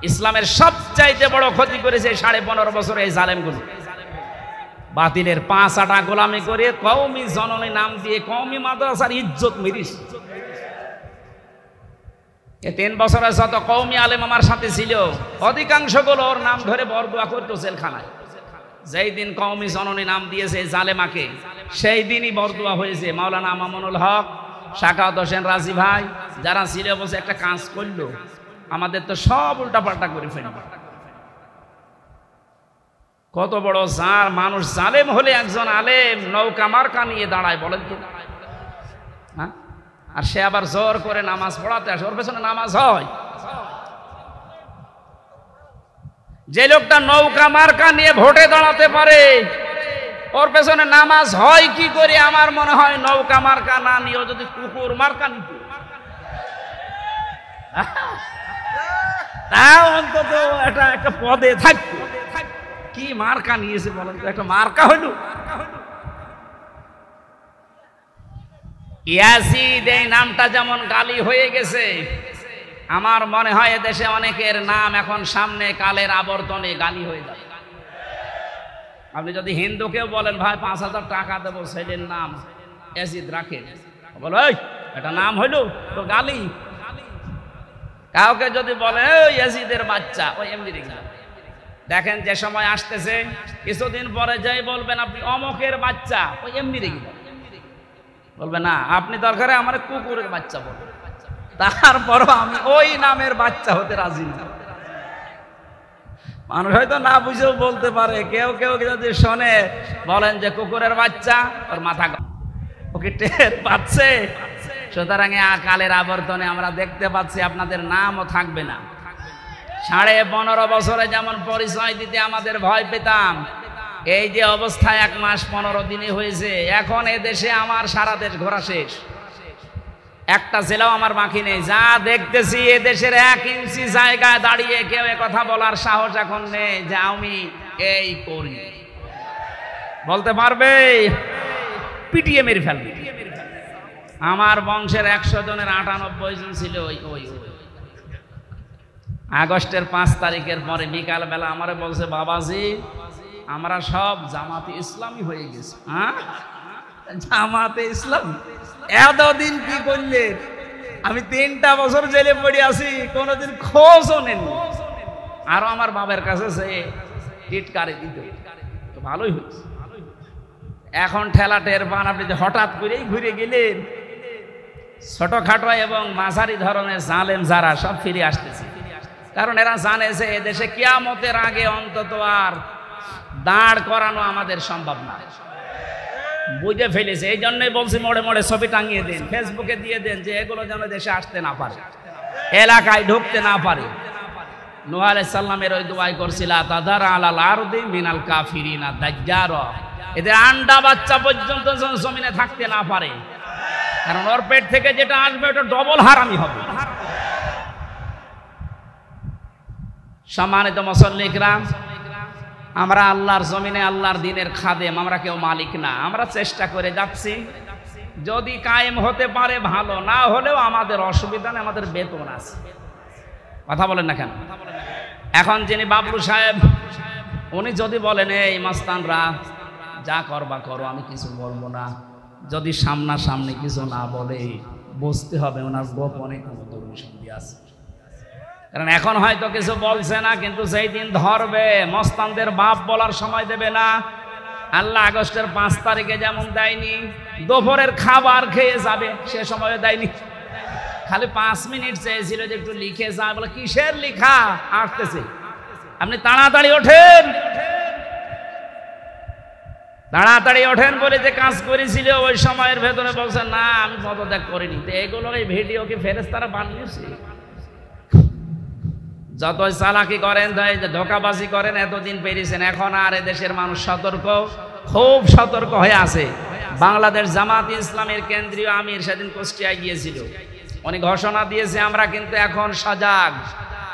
ইসলামের সবচাইতে বড় ক্ষতি করেছে 15.5 বছরে এই জালেমগুলো। বাতিলের 5 আটা গোলামি করে কওমি জননী নাম দিয়ে কওমি মাদ্রাসার ইজ্জত মেরিস। এই 3 বছরে যত কওমি আলেম আমার সাথে ছিল অধিকাংশগুলো ওর নাম ধরে বরদোয়া করতো জেলখানায়। যেই দিন কওমি জননী নাম দিয়েছে জালেমাকে, সেই দিনই বরদোয়া হয়েছে। মাওলানা মামুনুল হক, শাকাওয়াত হোসেন রাজি ভাই যারা ছিল বসে একটা কাজ করলো, আমাদের তো সব উল্টাপাল্টা করে ফেলল। কত বড় জার মানুষ! জালেম হলে একজন আলেম নৌকা মার্কা নিয়ে দাঁড়ায়, বলেন তো? হ্যাঁ, আর সে আবার জোর করে নামাজ পড়াতে আসে। ওর পেছনে নামাজ হয়? যে লোকটা নৌকা মার্কা নিয়ে ভোটে দাঁড়াতে পারে ওর পেছনে নামাজ হয় কি করে? আমার মনে হয় নৌকা মার্কা না নিয়েও যদি কুকুর মার্কা নিত তাও অন্তত একটা পদে থাকতো। কি মার্কা নিয়েছে বলেন তো? একটা মার্কা হইল। ইয়াজিদ এই নামটা যেমন গালি হয়ে গেছে, আমার মনে হয় এদেশে অনেকের নাম এখন সামনে কালের আবর্তনে গালি হয়ে যাবে। আপনি যদি হিন্দুকেও বলেন ভাই 5,000 টাকা দেবো ছেলের নাম ইয়াজিদ রাখেন, বলো এই এটা নাম হইল তো গালি। কাউকে যদি বলে ওই ইয়াজিদের বাচ্চা, ওই এমনি রেখে দেখেন যে সময় আসতেছে কিছুদিন পরে যাই বলবেন আপনি অমকের বাচ্চা, ওই এমনি রেখে বলবে না আপনি দরকারে আমার কুকুরের বাচ্চা বলবেন। তারপরও আমি ওই নামের বাচ্চা হতে রাজি না। মানুষ হয়তো না বুঝেও বলতে পারে। কেউ কেউ যদি শোনে বলেন যে কুকুরের বাচ্চা, ওর মাথা ওকে টের পাচ্ছে। সুতরাং কালের আবর্তনে আমরা দেখতে পাচ্ছি আপনাদের নামও থাকবে না। 15.5 বছরে যেমন পরিচয় দিতে আমাদের ভয় পেতাম, এই যে অবস্থা 1 মাস 15 দিনে হয়েছে, এখন এদেশে আমার সারা দেশ ঘোরা শেষ। একটা জেলাও আমার বাকি নেই। যা দেখতেছি এদেশের 1 ইঞ্চি জায়গায় দাঁড়িয়ে কেউ কথা বলার সাহস এখন নেই যে আমি এই করি। বলতে পারবে? পিটিয়ে মেরে ফেলবে। আমার বংশের 100 জনের 98 জন ছিল ওই আগস্টের 5 তারিখের পরে বিকাল বেলা আমারে বলছে বাবাজি আমরা সব জামাতে ইসলামী হয়ে গেছি। হ্যাঁ, জামাতে ইসলাম এতদিন কি করলেন? আমি 3টা বছর জেলে পড়ে আছি, কোনোদিন খোঁজও নেননি। আরো আমার বাবার কাছে সে টিটকারি দিত, তো ভালোই হয়েছে। এখন ঠেলা টের পান আপনি যে হঠাৎ করেই ঘুরে গেলেন। ছোটখাটো এবং মাঝারি ধরনের জালেম যারা সব ফিরে আসতেছে, কারণ এরা জানে যে এদেশে কিয়ামতের আগে অন্তত আর দাঁড় করানো আমাদের সম্ভব না, বুঝে ফেলেছে। এই জন্যই বলছি মোড়ে মোড়ে ছবি টাঙিয়ে দেন, ফেসবুকে দিয়ে দেন, যে এগুলো যেন দেশে আসতে না পারে, এলাকায় ঢুকতে না পারে। নূহ আলাইহিস সালামের ওই দোয়াই করছিল, তাদার আলাল আরদি মিনাল কাফিরিনা দাজ্জারা, এদের আন্ডা বাচ্চা পর্যন্ত যেন জমিনে থাকতে না পারে, কারণ ওর পেট থেকে যেটা আসবে ওটা ডবল হারামি হবে। সম্মানিত মুসল্লি কিরাম, আমরা আল্লাহর জমিনে আল্লাহর দিনের খাদেম, আমরা কেউ মালিক না। আমরা চেষ্টা করে যাচ্ছি, যদি কায়েম হতে পারে ভালো, না হলেও আমাদের অসুবিধা নেই, আমাদের বেতন আছে। কথা বলেন না কেন? এখন যিনি বাবলু সাহেব, উনি যদি বলেন এই মাস্তানরা যা করবা করো, আমি কিছু বলবো না, যদি সামনাসামনি কিছু না বলে বুঝতে হবে ওনার গোপনে কোনো দুর্নীতি আছে। কারণ এখন হয়তো কিছু বলছে না, কিন্তু যেই দিন ধরবে মস্তানদের বাপ বলার সময় দেবে না। আল্লাহ আগস্টের 5 তারিখে যেমন দেয়নি, দুপুরের খাবার খেয়ে যাবে সে সময় দেয়নি, খালি 5 মিনিট চেয়েছিল যে একটু লিখে যায়। বলে কিসের লিখা আসতেছে, আপনি তাড়াতাড়ি ওঠেন, তাড়াতাড়ি ওঠেন বলে যে কাজ করেছিল ওই সময়ের ভেতরে বলছে না আমি পদত্যাগ করিনি। তো এগুলো এই ভিডিও কি ফেরেশতারা বানিয়েছে? যতই চালাকি করেন, ধোঁকাবাজি করেন, এতদিন পেরিয়েছেন, এখন আর এদেশের মানুষ সতর্ক, খুব সতর্ক হয়ে আছে। বাংলাদেশ জামাত ইসলামের কেন্দ্রীয় আমির সেদিন কুষ্টিয়ায় গিয়েছিল, উনি ঘোষণা দিয়েছে আমরা কিন্তু এখন সজাগ।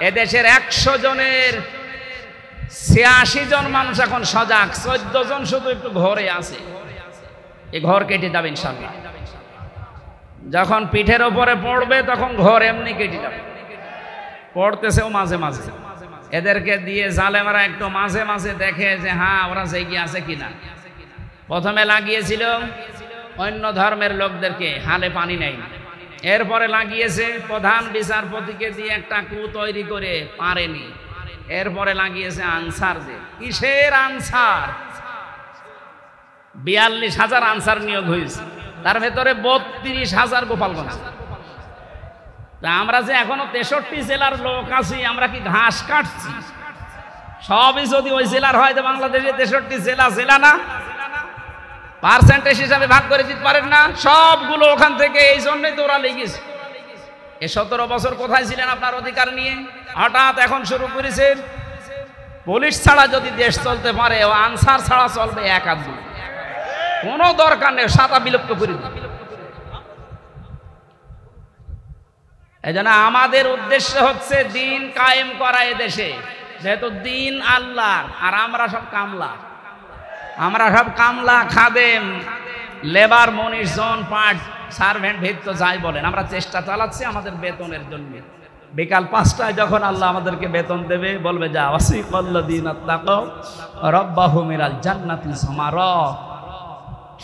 এদেশের 100 জনের 86 জন মানুষ এখন সজাগ, 14 জন শুধু একটু ঘরে আছে। এই ঘর কেটে যাবে ইনশাআল্লাহ, যখন পিঠের ওপরে পড়বে তখন ঘর এমনি কেটে যাবে। পড়তেছেও মাঝে মাঝে, এদেরকে দিয়ে জালেমরা একটু মাঝে মাঝে দেখে যে হ্যাঁ ওরা জেগে আছে কিনা। প্রথমে লাগিয়েছিল অন্য ধর্মের লোকদেরকে, হালে পানি নেই, এরপরে লাগিয়েছে প্রধান বিচারপতিকে দিয়ে একটা কু তৈরি করে পারেনি, এরপরে লাগিয়েছে আনসারদের। কিসের আনসার? 42,000 আনসার নিয়োগ হয়েছে, তার ভেতরে 32,000 গোপালগঞ্জ। তা আমরা যে এখনো 63 জেলার লোক আছি, আমরা কি ঘাস কাটছি? সবই যদি ওই জেলার হয় তো বাংলাদেশে 63 জেলা জেলা না, পার্সেন্টেজ হিসাবে ভাগ করে দিতে পারেন না? সবগুলো ওখান থেকে, এই জন্যই তো ওরা লেগেছে। এই 17 বছর কোথায় ছিলেন আপনার অধিকার নিয়ে? হঠাৎ এখন শুরু করেছেন। পুলিশ ছাড়া যদি দেশ চলতে পারে, ও আনসার ছাড়া চলবে এক আধ দিন, কোনো দরকার নেই, সাদা বিলুপ্ত করে দিন। এই জন্য আমাদের উদ্দেশ্য হচ্ছে দিন কায়েম করা এদেশে, যেহেতু দিন আল্লাহর, আর আমরা সব কামলা, আমরা সব কামলা, খাদেম, লেবার, মনিশ, জন, পার্ট, সার্ভেন্ট, ভিত্ত যাই বলেন, আমরা চেষ্টা চালাচ্ছি আমাদের বেতনের জন্য। বিকাল 5টায় যখন আল্লাহ আমাদেরকে বেতন দেবে, বলবে যা ওয়াসিকাল্লাযীনা তাকাও রাব্বাহুম ইলাল জান্নাতি যুমারা,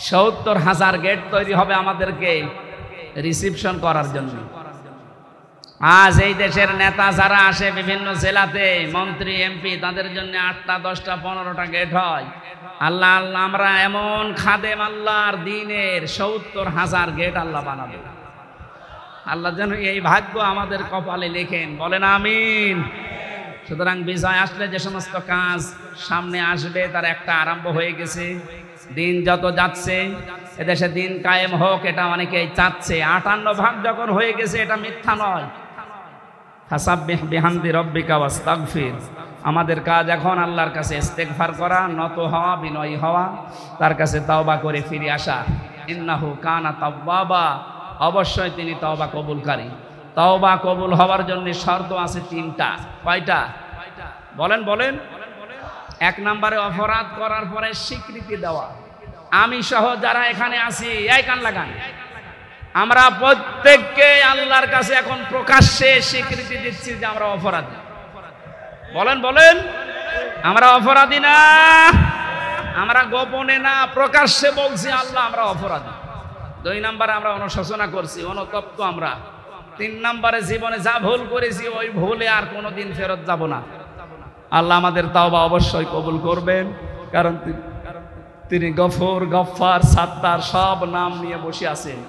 70,000 গেট তৈরি হবে আমাদেরকে রিসিপশন করার জন্য। আজ এই দেশের নেতা যারা আসে বিভিন্ন জেলাতে, মন্ত্রী, এমপি, তাদের জন্য 8টা, 10টা, 15টা গেট হয়। আল্লাহ আল্লাহ আমরা এমন খাদেম আল্লাহর দিনের 70,000 গেট আল্লাহ বানাবে। আল্লাহ যেন এই ভাগ্য আমাদের কপালে লেখেন, বলেন আমিন। সুতরাং বিজয় আসলে যে সমস্ত কাজ সামনে আসবে তার একটা আরম্ভ হয়ে গেছে। দিন যত যাচ্ছে এদেশে দিন কায়েম হোক, এটা অনেকেই চাচ্ছে। 58 ভাগ যখন হয়ে গেছে, এটা মিথ্যা নয়। ফাসাব্বিহ বিহামদি রাব্বিকা ওয়াস্তাগফির, আমাদের কাজ এখন আল্লাহর কাছে ইস্তেগফার করা, নত হওয়া, বিনয়ী হওয়া, তার কাছে তওবা করে ফিরে আসা। ইন্নাহু কানা তাওয়াবা, অবশ্যই তিনি তওবা কবুলকারী। তওবা কবুল হওয়ার জন্য শর্ত আছে 3টা। কয়টা বলেন বলেন? 1 নম্বরে অপরাধ করার পরে স্বীকৃতি দেওয়া। আমি সহ যারা এখানে আছি, এই কান লাগান, আমরা প্রত্যেককে আল্লাহর কাছে এখন প্রকাশ্যে স্বীকৃতি দিচ্ছি যে আমরা অপরাধী। বলেন বলেন, আমরা অপরাধী না, আমরা গোপনে না, প্রকাশ্যে বলছি আল্লাহ আমরা অপরাধী। 2 নম্বরে আমরা অনুশোচনা করছি, অনুতপ্ত আমরা। তিন নম্বরে জীবনে যা ভুল করেছি ওই ভুলে আর কোনোদিন ফেরত যাব না। আল্লাহ আমাদের তাওবা অবশ্যই কবুল করবেন, কারণ তিনি গফুর, গফফার, সাত্তার সব নাম নিয়ে বসে আছেন।